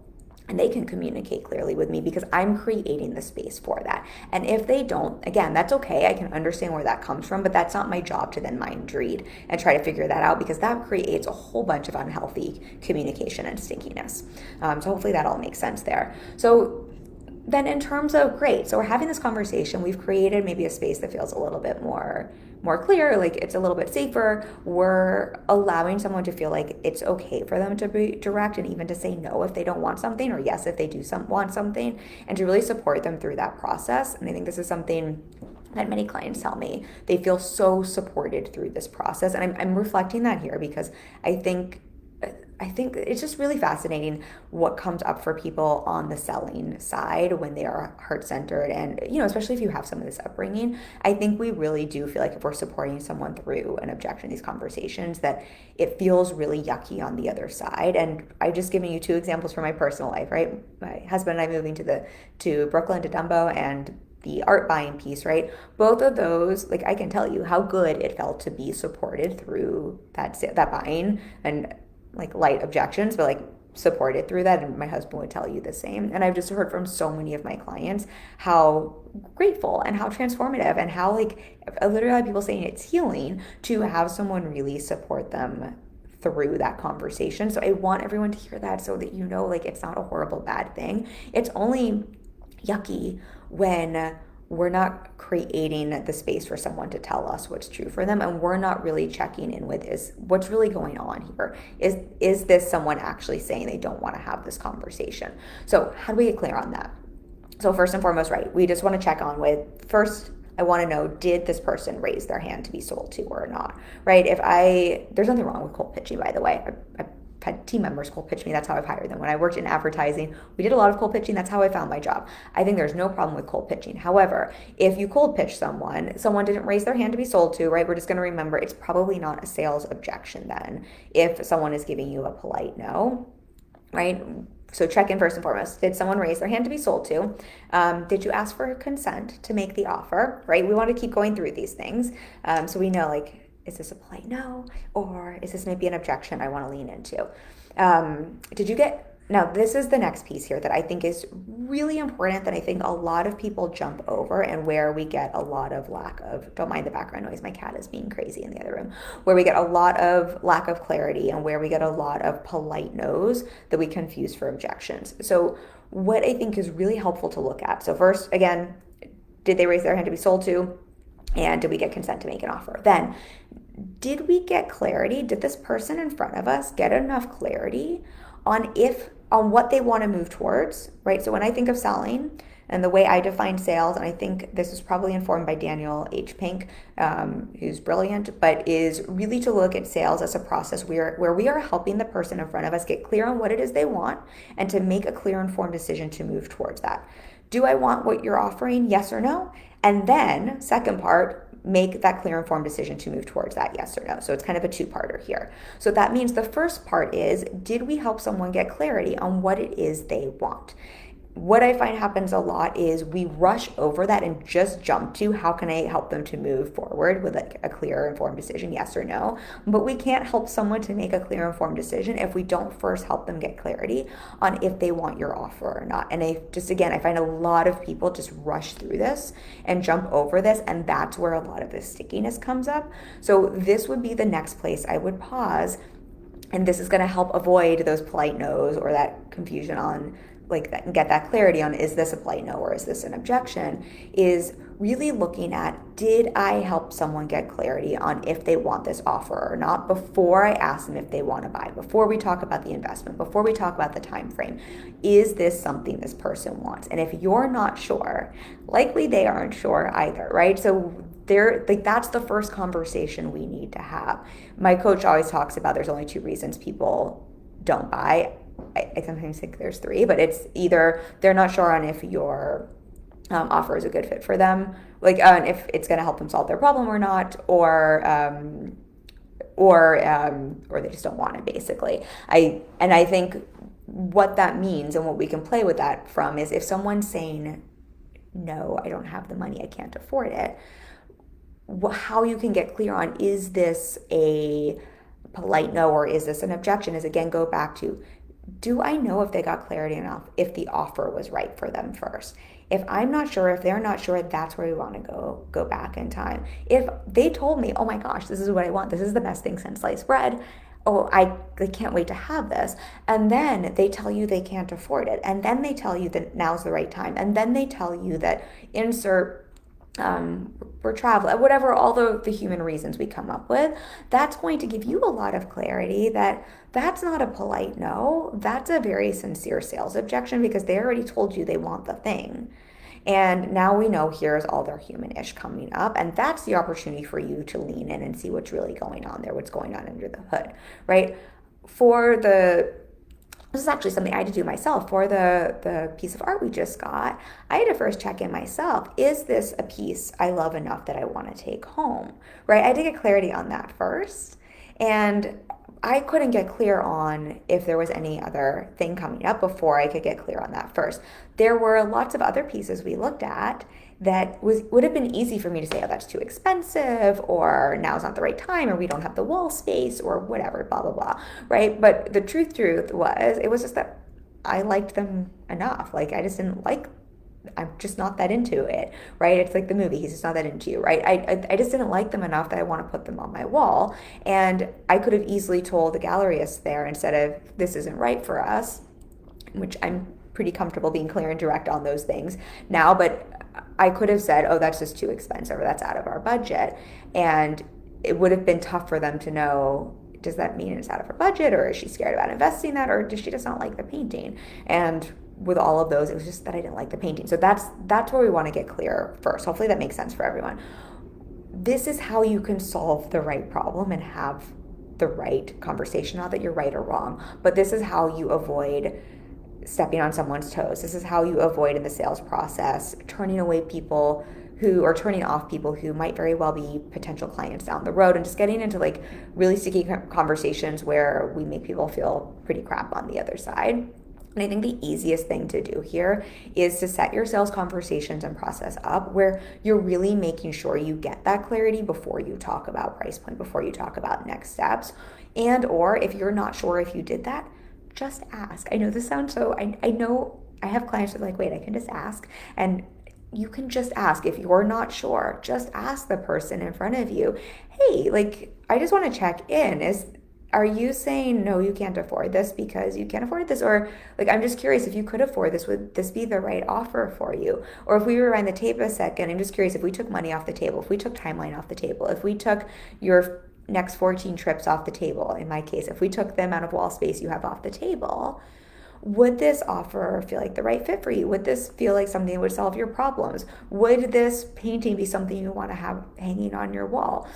and they can communicate clearly with me because I'm creating the space for that. And if they don't, again, that's okay. I can understand where that comes from, but that's not my job to then mind read and try to figure that out, because that creates a whole bunch of unhealthy communication and stickiness. So hopefully that all makes sense there. So then in terms of, great, so we're having this conversation, we've created maybe a space that feels a little bit more clear, like it's a little bit safer. We're allowing someone to feel like it's okay for them to be direct and even to say no if they don't want something, or yes if they do want something, and to really support them through that process. And I think this is something that many clients tell me. They feel so supported through this process. And I'm reflecting that here because I think it's just really fascinating what comes up for people on the selling side when they are heart-centered. And, especially if you have some of this upbringing, I think we really do feel like if we're supporting someone through an objection, these conversations, that it feels really yucky on the other side. And I've just given you two examples from my personal life, right? My husband and I moving to Brooklyn, to Dumbo, and the art buying piece, right? Both of those, like, I can tell you how good it felt to be supported through that buying, and like light objections, but like supported through that. And my husband would tell you the same. And I've just heard from so many of my clients how grateful and how transformative and how, like, I literally have people saying it's healing to have someone really support them through that conversation. So I want everyone to hear that, so that like it's not a horrible bad thing. It's only yucky when we're not creating the space for someone to tell us what's true for them, and we're not really checking in with is what's really going on here. Is this someone actually saying they don't want to have this conversation? So how do we get clear on that? So first and foremost, right, we just want to check on with first, I want to know, did this person raise their hand to be sold to or not, right? There's nothing wrong with cold pitching, by the way. I've had team members cold pitch me. That's how I've hired them. When I worked in advertising, we did a lot of cold pitching. That's how I found my job. I think there's no problem with cold pitching. However, if you cold pitch someone didn't raise their hand to be sold to, right? We're just going to remember it's probably not a sales objection then if someone is giving you a polite no, right? So check in first and foremost. Did someone raise their hand to be sold to? Did you ask for consent to make the offer, right? We want to keep going through these things so we know, like, is this a polite no, or is this maybe an objection I want to lean into? Now this is the next piece here that I think is really important, that I think a lot of people jump over, and where we get a lot of don't mind the background noise, my cat is being crazy in the other room, where we get a lot of lack of clarity and where we get a lot of polite no's that we confuse for objections. So what I think is really helpful to look at. So first, again, did they raise their hand to be sold to? And did we get consent to make an offer? Then, did we get clarity? Did this person in front of us get enough clarity on what they want to move towards, right? So when I think of selling and the way I define sales, and I think this is probably informed by Daniel H. Pink, who's brilliant, but is really to look at sales as a process where we are helping the person in front of us get clear on what it is they want and to make a clear, informed decision to move towards that. Do I want what you're offering? Yes or no? And then, second part, make that clear, informed decision to move towards that, yes or no. So it's kind of a two-parter here. So that means the first part is, did we help someone get clarity on what it is they want? What I find happens a lot is we rush over that and just jump to how can I help them to move forward with a clear, informed decision, yes or no. But we can't help someone to make a clear, informed decision if we don't first help them get clarity on if they want your offer or not. And I find a lot of people just rush through this and jump over this, and that's where a lot of the stickiness comes up. So this would be the next place I would pause, and this is going to help avoid those polite no's or that confusion on like that, and get that clarity on, is this a polite no or is this an objection, is really looking at, did I help someone get clarity on if they want this offer or not before I ask them if they want to buy, before we talk about the investment, before we talk about the time frame. Is this something this person wants? And if you're not sure, likely they aren't sure either, right? So that's the first conversation we need to have. My coach always talks about there's only two reasons people don't buy. I sometimes think there's three, but it's either they're not sure on if your offer is a good fit for them, like if it's going to help them solve their problem or not, or they just don't want it, basically. I think what that means and what we can play with that from is, if someone's saying, no, I don't have the money, I can't afford it, how you can get clear on, is this a polite no or is this an objection, is again go back to, do I know if they got clarity enough if the offer was right for them first? If I'm not sure, if they're not sure, that's where we want to go back in time. If they told me, oh my gosh, this is what I want, this is the best thing since sliced bread, oh, I can't wait to have this, and then they tell you they can't afford it, and then they tell you that now's the right time, and then they tell you that insert we're traveling, whatever, all the human reasons we come up with, that's going to give you a lot of clarity that that's not a polite no, that's a very sincere sales objection, because they already told you they want the thing. And now we know here's all their human-ish coming up, and that's the opportunity for you to lean in and see what's really going on there, what's going on under the hood, right? This is actually something I had to do myself for the piece of art we just got. I had to first check in myself. Is this a piece I love enough that I want to take home, right? I had to get clarity on that first. And I couldn't get clear on if there was any other thing coming up before I could get clear on that first. There were lots of other pieces we looked at that would have been easy for me to say, oh, that's too expensive, or now's not the right time, or we don't have the wall space, or whatever, blah, blah, blah, right? But the truth was, it was just that I liked them enough. Like, I'm just not that into it, right? It's like the movie, he's just not that into you, right? I just didn't like them enough that I want to put them on my wall. And I could have easily told the galleryist there, instead of, this isn't right for us, which I'm pretty comfortable being clear and direct on those things now, but I could have said, oh, that's just too expensive or that's out of our budget. And it would have been tough for them to know, does that mean it's out of her budget, or is she scared about investing that, or does she just not like the painting? And with all of those, it was just that I didn't like the painting. So that's where we want to get clear first. Hopefully that makes sense for everyone. This is how you can solve the right problem and have the right conversation. Not that you're right or wrong, but this is how you avoid stepping on someone's toes. This is how you avoid in the sales process turning away people who are turning off people who might very well be potential clients down the road, and just getting into like really sticky conversations where we make people feel pretty crap on the other side. And I think the easiest thing to do here is to set your sales conversations and process up where you're really making sure you get that clarity before you talk about price point, before you talk about next steps. And or if you're not sure if you did that, just ask. I know this sounds so, I know I have clients that are like, wait, I can just ask. And you can just ask. If you're not sure, just ask the person in front of you, hey, like, I just want to check in. Are you saying, no, you can't afford this because you can't afford this? Or like, I'm just curious, if you could afford this, would this be the right offer for you? Or if we rewind the tape a second, I'm just curious, if we took money off the table, if we took timeline off the table, if we took your next 14 trips off the table, in my case, if we took the amount of wall space you have off the table, would this offer feel like the right fit for you? Would this feel like something that would solve your problems? Would this painting be something you want to have hanging on your wall?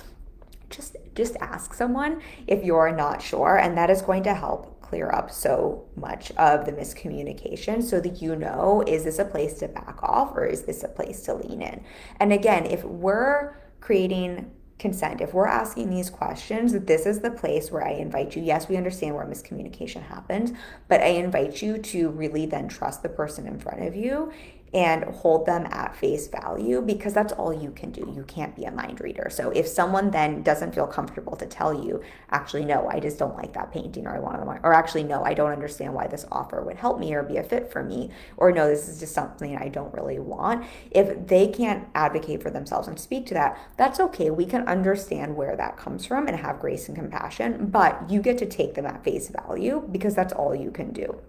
Just ask someone if you're not sure, and that is going to help clear up so much of the miscommunication so that you know, is this a place to back off or is this a place to lean in? And again, if we're creating consent, if we're asking these questions, this is the place where I invite you. Yes, we understand where miscommunication happens, but I invite you to really then trust the person in front of you and hold them at face value, because that's all you can do. You can't be a mind reader. So if someone then doesn't feel comfortable to tell you, actually, no, I just don't like that painting, or I want to, or actually, no, I don't understand why this offer would help me or be a fit for me, or no, this is just something I don't really want. If they can't advocate for themselves and speak to that, that's okay. We can understand where that comes from and have grace and compassion, but you get to take them at face value because that's all you can do.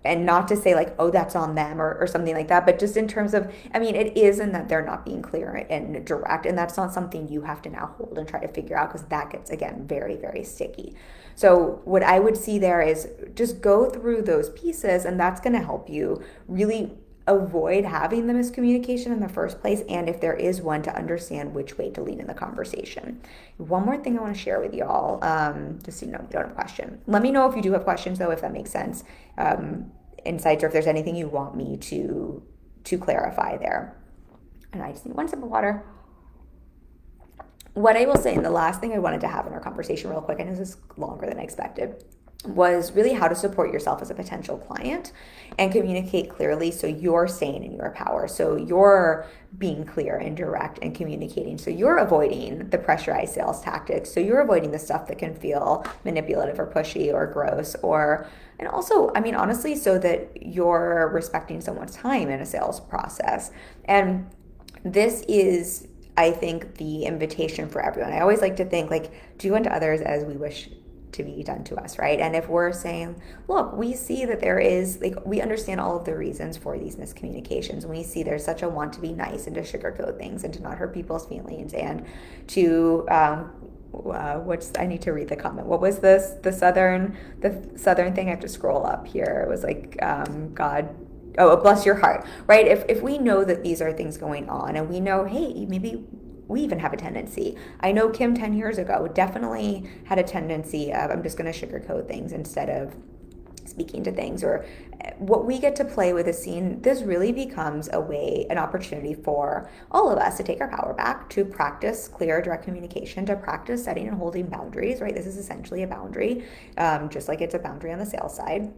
And not to say like, oh, that's on them or something like that, but just in terms of, I mean, it is in that they're not being clear and direct, and that's not something you have to now hold and try to figure out, because that gets, again, very, very sticky. So what I would see there is just go through those pieces, and that's going to help you really avoid having the miscommunication in the first place, and if there is one, to understand which way to lean in the conversation. One more thing I want to share with y'all, just so you know you don't have a question. Let me know if you do have questions, though, if that makes sense, insights, or if there's anything you want me to clarify there. And I just need one sip of water. What I will say, and the last thing I wanted to have in our conversation real quick, and this is longer than I expected, was really how to support yourself as a potential client and communicate clearly so you're staying in your power. So you're being clear and direct and communicating. So you're avoiding the pressurized sales tactics. So you're avoiding the stuff that can feel manipulative or pushy or gross, and also, I mean, honestly, so that you're respecting someone's time in a sales process. And this is, I think, the invitation for everyone. I always like to think, like, do unto others as we wish to be done to us, right? And if we're saying, look, we see that there is, like, we understand all of the reasons for these miscommunications, and we see there's such a want to be nice and to sugarcoat things and to not hurt people's feelings and to I need to read the comment. What was this? The southern thing. I have to scroll up here. It was like, God, oh, bless your heart, right? If we know that these are things going on, and we know, hey, maybe we even have a tendency. I know Kim 10 years ago definitely had a tendency of, I'm just going to sugarcoat things instead of speaking to things. Or what we get to play with a scene, this really becomes an opportunity for all of us to take our power back, to practice clear, direct communication, to practice setting and holding boundaries, right? This is essentially a boundary, just like it's a boundary on the sales side.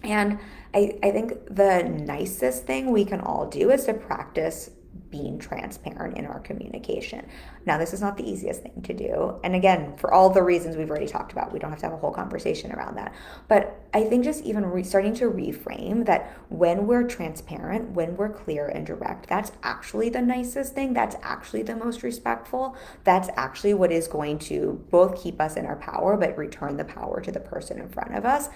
And I think the nicest thing we can all do is to practice being transparent in our communication. Now, this is not the easiest thing to do. And again, for all the reasons we've already talked about, we don't have to have a whole conversation around that. But I think just even starting to reframe that when we're transparent, when we're clear and direct, that's actually the nicest thing. That's actually the most respectful. That's actually what is going to both keep us in our power, but return the power to the person in front of us.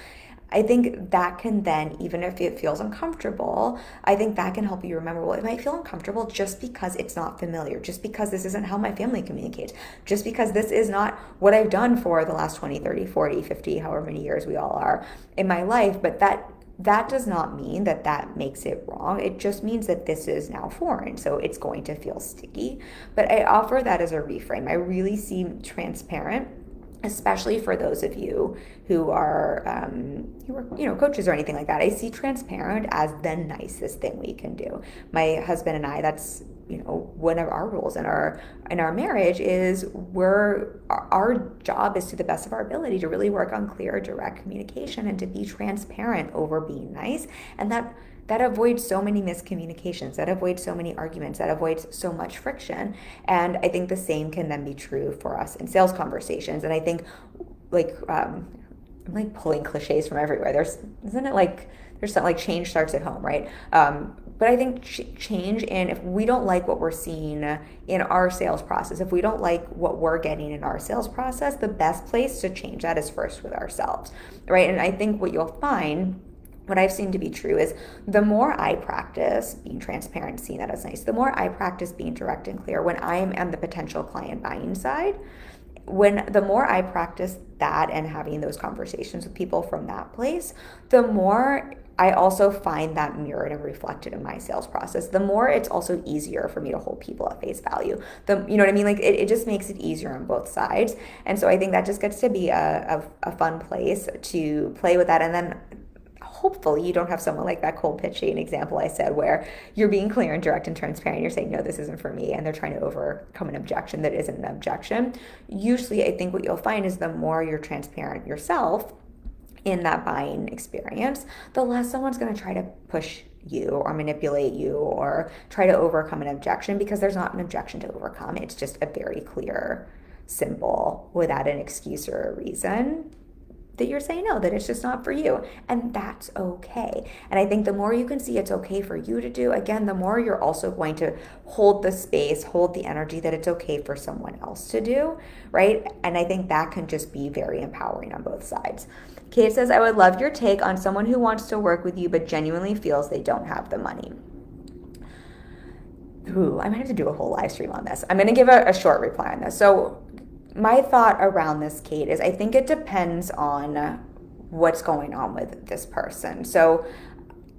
I think that can then, even if it feels uncomfortable, I think that can help you remember, well, it might feel uncomfortable just because it's not familiar, just because this isn't how my family communicates, just because this is not what I've done for the last 20, 30, 40, 50, however many years we all are in my life. But that does not mean that makes it wrong. It just means that this is now foreign. So it's going to feel sticky. But I offer that as a reframe. I really see transparent, especially for those of you who are coaches or anything like that. I see transparent as the nicest thing we can do. My husband and I, that's one of our rules in our marriage is our job is, to the best of our ability, to really work on clear, direct communication and to be transparent over being nice. And that avoids so many miscommunications, that avoids so many arguments, that avoids so much friction. And I think the same can then be true for us in sales conversations. And I think I'm like pulling cliches from everywhere. There's something like change starts at home, right? But I think change if we don't like what we're seeing in our sales process, if we don't like what we're getting in our sales process, the best place to change that is first with ourselves, right? And I think what you'll find, what I've seen to be true, is the more I practice being transparent, seeing that as nice, the more I practice being direct and clear when I'm on the potential client buying side, the more I practice that and having those conversations with people from that place, the more I also find that mirrored and reflected in my sales process. The more it's also easier for me to hold people at face value. You know what I mean? Like it just makes it easier on both sides. And so I think that just gets to be a fun place to play with that. And then hopefully you don't have someone like that cold pitching example I said, where you're being clear and direct and transparent. You're saying, no, this isn't for me. And they're trying to overcome an objection that isn't an objection. Usually I think what you'll find is the more you're transparent yourself in that buying experience, the less someone's going to try to push you or manipulate you or try to overcome an objection, because there's not an objection to overcome. It's just a very clear, simple, without an excuse or a reason, that you're saying no, that it's just not for you. And that's okay. And I think the more you can see it's okay for you to do, again, the more you're also going to hold the space, hold the energy that it's okay for someone else to do, right? And I think that can just be very empowering on both sides. Kate says, I would love your take on someone who wants to work with you but genuinely feels they don't have the money. Ooh, I might have to do a whole live stream on this. I'm going to give a short reply on this. So my thought around this, Kate, is I think it depends on what's going on with this person. So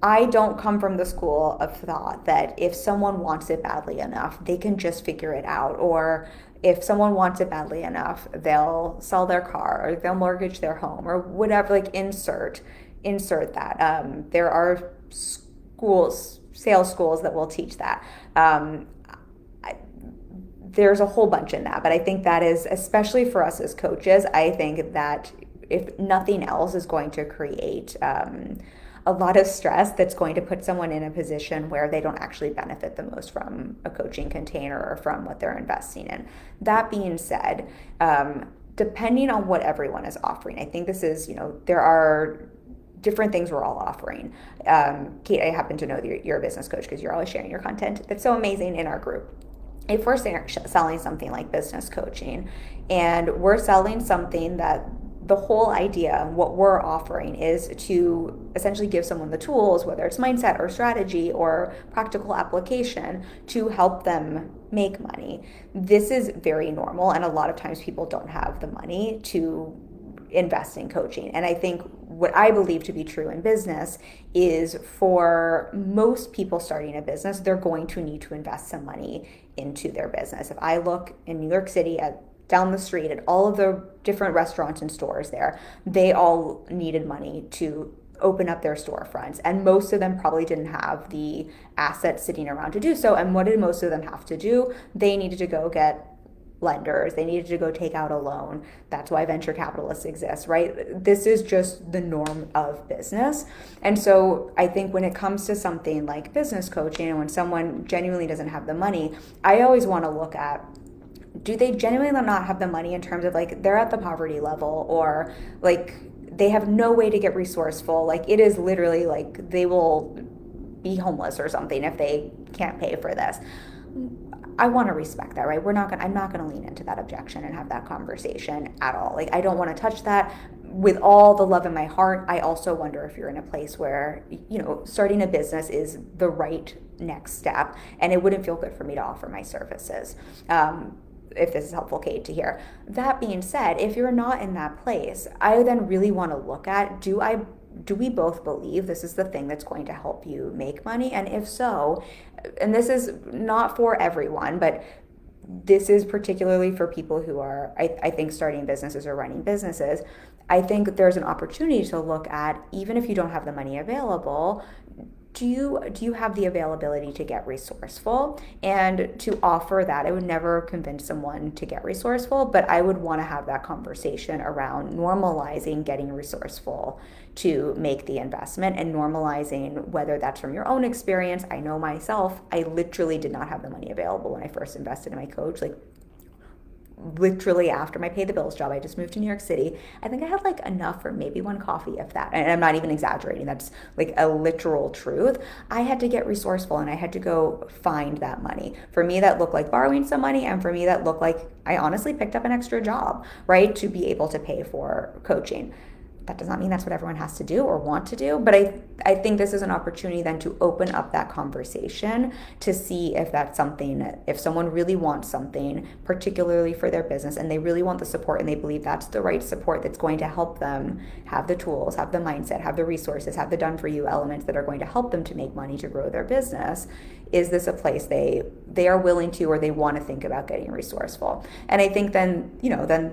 I don't come from the school of thought that if someone wants it badly enough, they can just figure it out. Or if someone wants it badly enough, they'll sell their car or they'll mortgage their home or whatever, like insert that. There are sales schools that will teach that. There's a whole bunch in that, but I think that is, especially for us as coaches, I think that if nothing else is going to create a lot of stress that's going to put someone in a position where they don't actually benefit the most from a coaching container or from what they're investing in. That being said, depending on what everyone is offering, I think this is, there are different things we're all offering. Kate, I happen to know that you're a business coach because you're always sharing your content. That's so amazing in our group. If we're selling something like business coaching and we're selling something that the whole idea, what we're offering is to essentially give someone the tools, whether it's mindset or strategy or practical application, to help them make money. This is very normal, and a lot of times people don't have the money to invest in coaching. And I think what I believe to be true in business is for most people starting a business, they're going to need to invest some money into their business. If I look in New York City down the street at all of the different restaurants and stores there, they all needed money to open up their storefronts. And most of them probably didn't have the assets sitting around to do so. And what did most of them have to do? They needed to go get lenders. They needed to go take out a loan. That's why venture capitalists exist, right? This is just the norm of business. And so I think when it comes to something like business coaching, and when someone genuinely doesn't have the money, I always want to look at, do they genuinely not have the money in terms of like they're at the poverty level, or like they have no way to get resourceful. Like it is literally like they will be homeless or something if they can't pay for this. I want to respect that, right? I'm not going to lean into that objection and have that conversation at all. Like, I don't want to touch that with all the love in my heart. I also wonder if you're in a place where, starting a business is the right next step, and it wouldn't feel good for me to offer my services. If this is helpful, Kate, to hear. That being said, if you're not in that place, I then really want to look at, do we both believe this is the thing that's going to help you make money? And if so, and this is not for everyone, but this is particularly for people who are, I think, starting businesses or running businesses. I think there's an opportunity to look at, even if you don't have the money available, do you have the availability to get resourceful and to offer that? I would never convince someone to get resourceful, but I would want to have that conversation around normalizing getting resourceful to make the investment, and normalizing whether that's from your own experience. I know myself, I literally did not have the money available when I first invested in my coach. Like, literally after my pay the bills job, I just moved to New York City. I think I had like enough for maybe one coffee, if that. And I'm not even exaggerating. That's like a literal truth. I had to get resourceful, and I had to go find that money. For me, that looked like borrowing some money. And for me, that looked like I honestly picked up an extra job, right, to be able to pay for coaching. That does not mean that's what everyone has to do or want to do, but I think this is an opportunity then to open up that conversation to see if that's something, if someone really wants something, particularly for their business, and they really want the support and they believe that's the right support that's going to help them have the tools, have the mindset, have the resources, have the done for you elements that are going to help them to make money, to grow their business. Is this a place they are willing to, or they want to think about getting resourceful? And I think then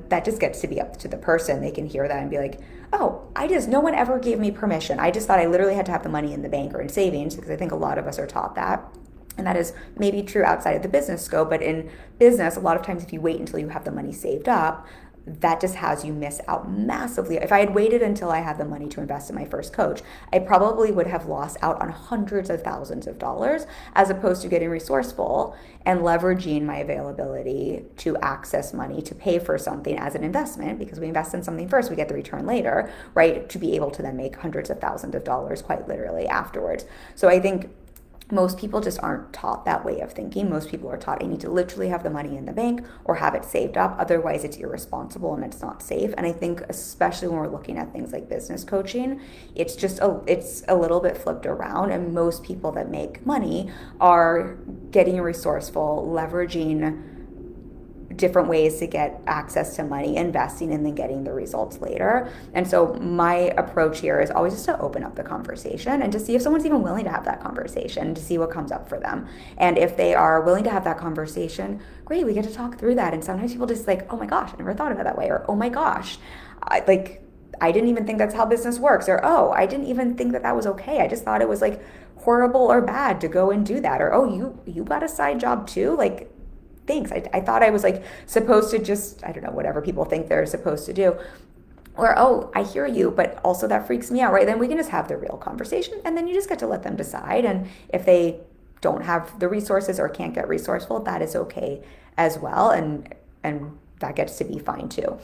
that just gets to be up to the person. They can hear that and be like, oh, no one ever gave me permission. I just thought I literally had to have the money in the bank or in savings, because I think a lot of us are taught that. And that is maybe true outside of the business scope, but in business, a lot of times if you wait until you have the money saved up, that just has you miss out massively. If I had waited until I had the money to invest in my first coach, I probably would have lost out on hundreds of thousands of dollars, as opposed to getting resourceful and leveraging my availability to access money to pay for something as an investment, because we invest in something first, we get the return later, right? To be able to then make hundreds of thousands of dollars quite literally afterwards. So I think most people just aren't taught that way of thinking. Most people are taught, I need to literally have the money in the bank or have it saved up. Otherwise, it's irresponsible and it's not safe. And I think especially when we're looking at things like business coaching, it's a little bit flipped around. And most people that make money are getting resourceful, leveraging different ways to get access to money, investing, and then getting the results later. And so my approach here is always just to open up the conversation and to see if someone's even willing to have that conversation, to see what comes up for them. And if they are willing to have that conversation, great, we get to talk through that. And sometimes people just like, oh my gosh, I never thought of it that way, or oh my gosh, I didn't even think that's how business works, or oh, I didn't even think that was okay. I just thought it was like horrible or bad to go and do that, or oh, you got a side job too, like, thanks. I thought I was like supposed to just, I don't know, whatever people think they're supposed to do. Or, oh, I hear you, but also that freaks me out, right? Then we can just have the real conversation, and then you just get to let them decide. And if they don't have the resources or can't get resourceful, that is okay as well. And that gets to be fine too.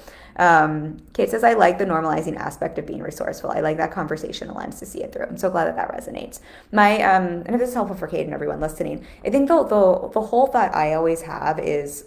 Kate says, I like the normalizing aspect of being resourceful. I like that conversational lens to see it through. I'm so glad that resonates. And if this is helpful for Kate and everyone listening, I think the whole thought I always have is,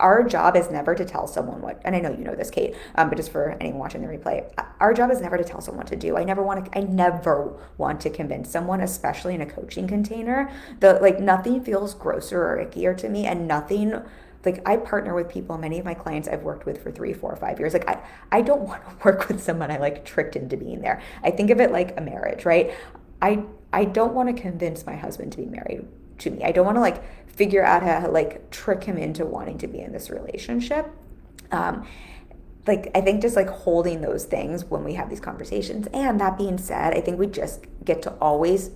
our job is never to tell someone what, and I know you know this, Kate, but just for anyone watching the replay, our job is never to tell someone what to do. I never want to convince someone, especially in a coaching container. Nothing feels grosser or ickier to me, and nothing. Like, I partner with people, many of my clients I've worked with for 3, 4, 5 years. Like, I don't want to work with someone I like tricked into being there. I think of it like a marriage, right? I don't want to convince my husband to be married to me. I don't want to like figure out how to like trick him into wanting to be in this relationship. I think just like holding those things when we have these conversations. And that being said, I think we just get to always,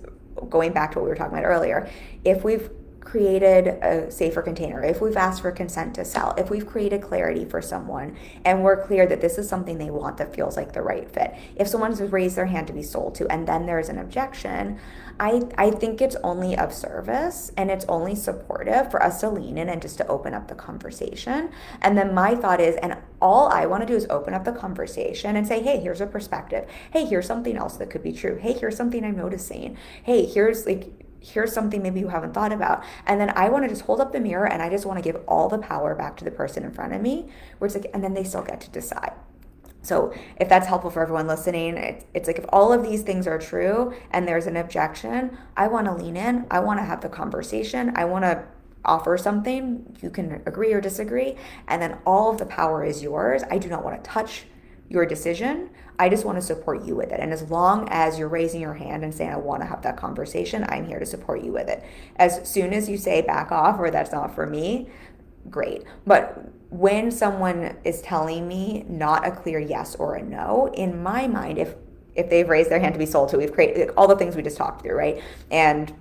going back to what we were talking about earlier, if we've created a safer container, if we've asked for consent to sell, if we've created clarity for someone and we're clear that this is something they want that feels like the right fit, if someone's raised their hand to be sold to and then there's an objection, I think it's only of service and it's only supportive for us to lean in and just to open up the conversation. And then my thought is, and all I want to do is open up the conversation and say, hey, here's a perspective. Hey, here's something else that could be true. Hey, here's something I'm noticing. Hey, here's something maybe you haven't thought about. And then I want to just hold up the mirror and I just want to give all the power back to the person in front of me, where it's like, and then they still get to decide. So if that's helpful for everyone listening, it's like if all of these things are true and there's an objection, I want to lean in. I want to have the conversation. I want to offer something. You can agree or disagree. And then all of the power is yours. I do not want to touch your decision. I just want to support you with it. And as long as you're raising your hand and saying, I want to have that conversation, I'm here to support you with it. As soon as you say back off or that's not for me, great. But when someone is telling me not a clear yes or a no, in my mind, if they've raised their hand to be sold to, we've created all the things we just talked through, right? And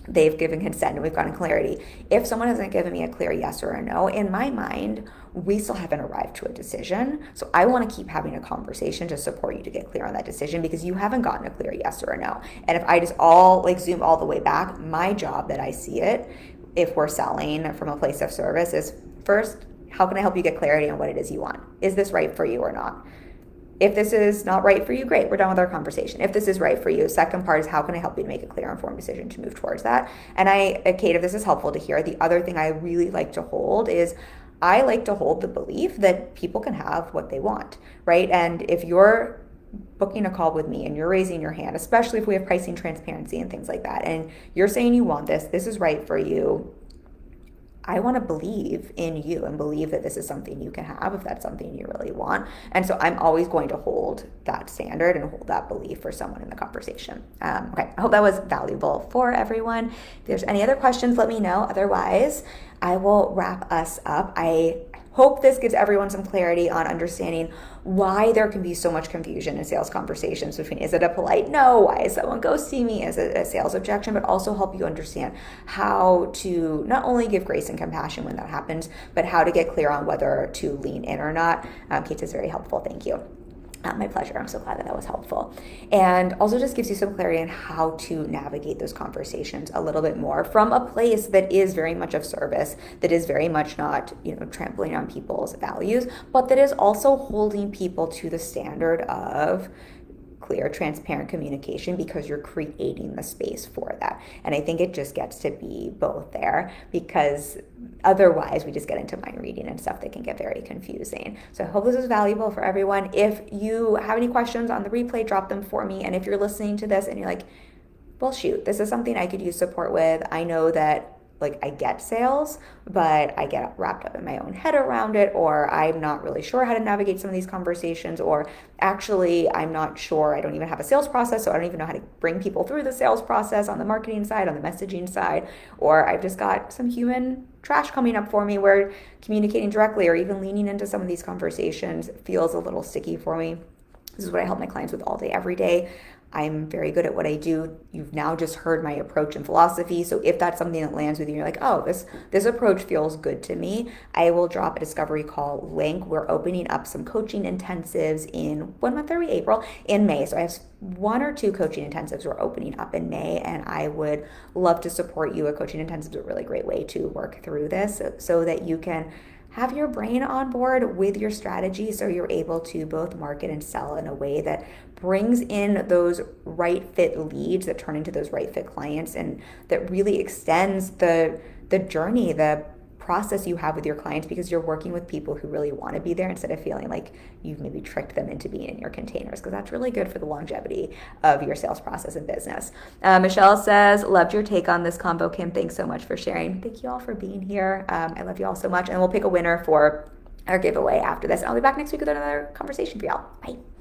they've given consent and we've gotten clarity. If someone hasn't given me a clear yes or a no, in my mind, we still haven't arrived to a decision. So I want to keep having a conversation to support you to get clear on that decision, because you haven't gotten a clear yes or a no. And if I just zoom all the way back, my job that I see it, if we're selling from a place of service, is first, how can I help you get clarity on what it is you want? Is this right for you or not? If this is not right for you, great, we're done with our conversation. If this is right for you, second part is how can I help you to make a clear, informed decision to move towards that? And Kate, if this is helpful to hear, the other thing I really like to hold is I like to hold the belief that people can have what they want, right? And if you're booking a call with me and you're raising your hand, especially if we have pricing transparency and things like that, and you're saying you want this is right for you, I want to believe in you and believe that this is something you can have if that's something you really want. And so I'm always going to hold that standard and hold that belief for someone in the conversation. Okay, I hope that was valuable for everyone. If there's any other questions, let me know. Otherwise, I will wrap us up. I hope this gives everyone some clarity on understanding why there can be so much confusion in sales conversations between, is it a polite no? Why is someone ghosting me? Is it a sales objection? But also help you understand how to not only give grace and compassion when that happens, but how to get clear on whether to lean in or not. Kate is very helpful. Thank you. My pleasure. I'm so glad that was helpful. And also just gives you some clarity on how to navigate those conversations a little bit more from a place that is very much of service, that is very much not, trampling on people's values, but that is also holding people to the standard of clear, transparent communication, because you're creating the space for that. And I think it just gets to be both there, because otherwise we just get into mind reading and stuff that can get very confusing. So I hope this was valuable for everyone. If you have any questions on the replay, drop them for me. And if you're listening to this and you're like, well, shoot, this is something I could use support with. I know that I get sales, but I get wrapped up in my own head around it, or I'm not really sure how to navigate some of these conversations, or actually I'm not sure, I don't even have a sales process, so I don't even know how to bring people through the sales process on the marketing side, on the messaging side, or I've just got some human trash coming up for me where communicating directly or even leaning into some of these conversations feels a little sticky for me. This is what I help my clients with all day, every day. I'm very good at what I do. You've now just heard my approach and philosophy. So if that's something that lands with you, you're like, oh, this approach feels good to me, I will drop a discovery call link. We're opening up some coaching intensives in, what month are we? April? In May. So I have 1 or 2 coaching intensives we're opening up in May, and I would love to support you. A coaching intensive is a really great way to work through this so that you can have your brain on board with your strategy, so you're able to both market and sell in a way that brings in those right fit leads that turn into those right fit clients, and that really extends the journey, the process you have with your clients, because you're working with people who really want to be there instead of feeling like you've maybe tricked them into being in your containers, because that's really good for the longevity of your sales process and business. Michelle says, loved your take on this combo, Kim. Thanks so much for sharing. Thank you all for being here. I love you all so much, and we'll pick a winner for our giveaway after this. I'll be back next week with another conversation for y'all. Bye.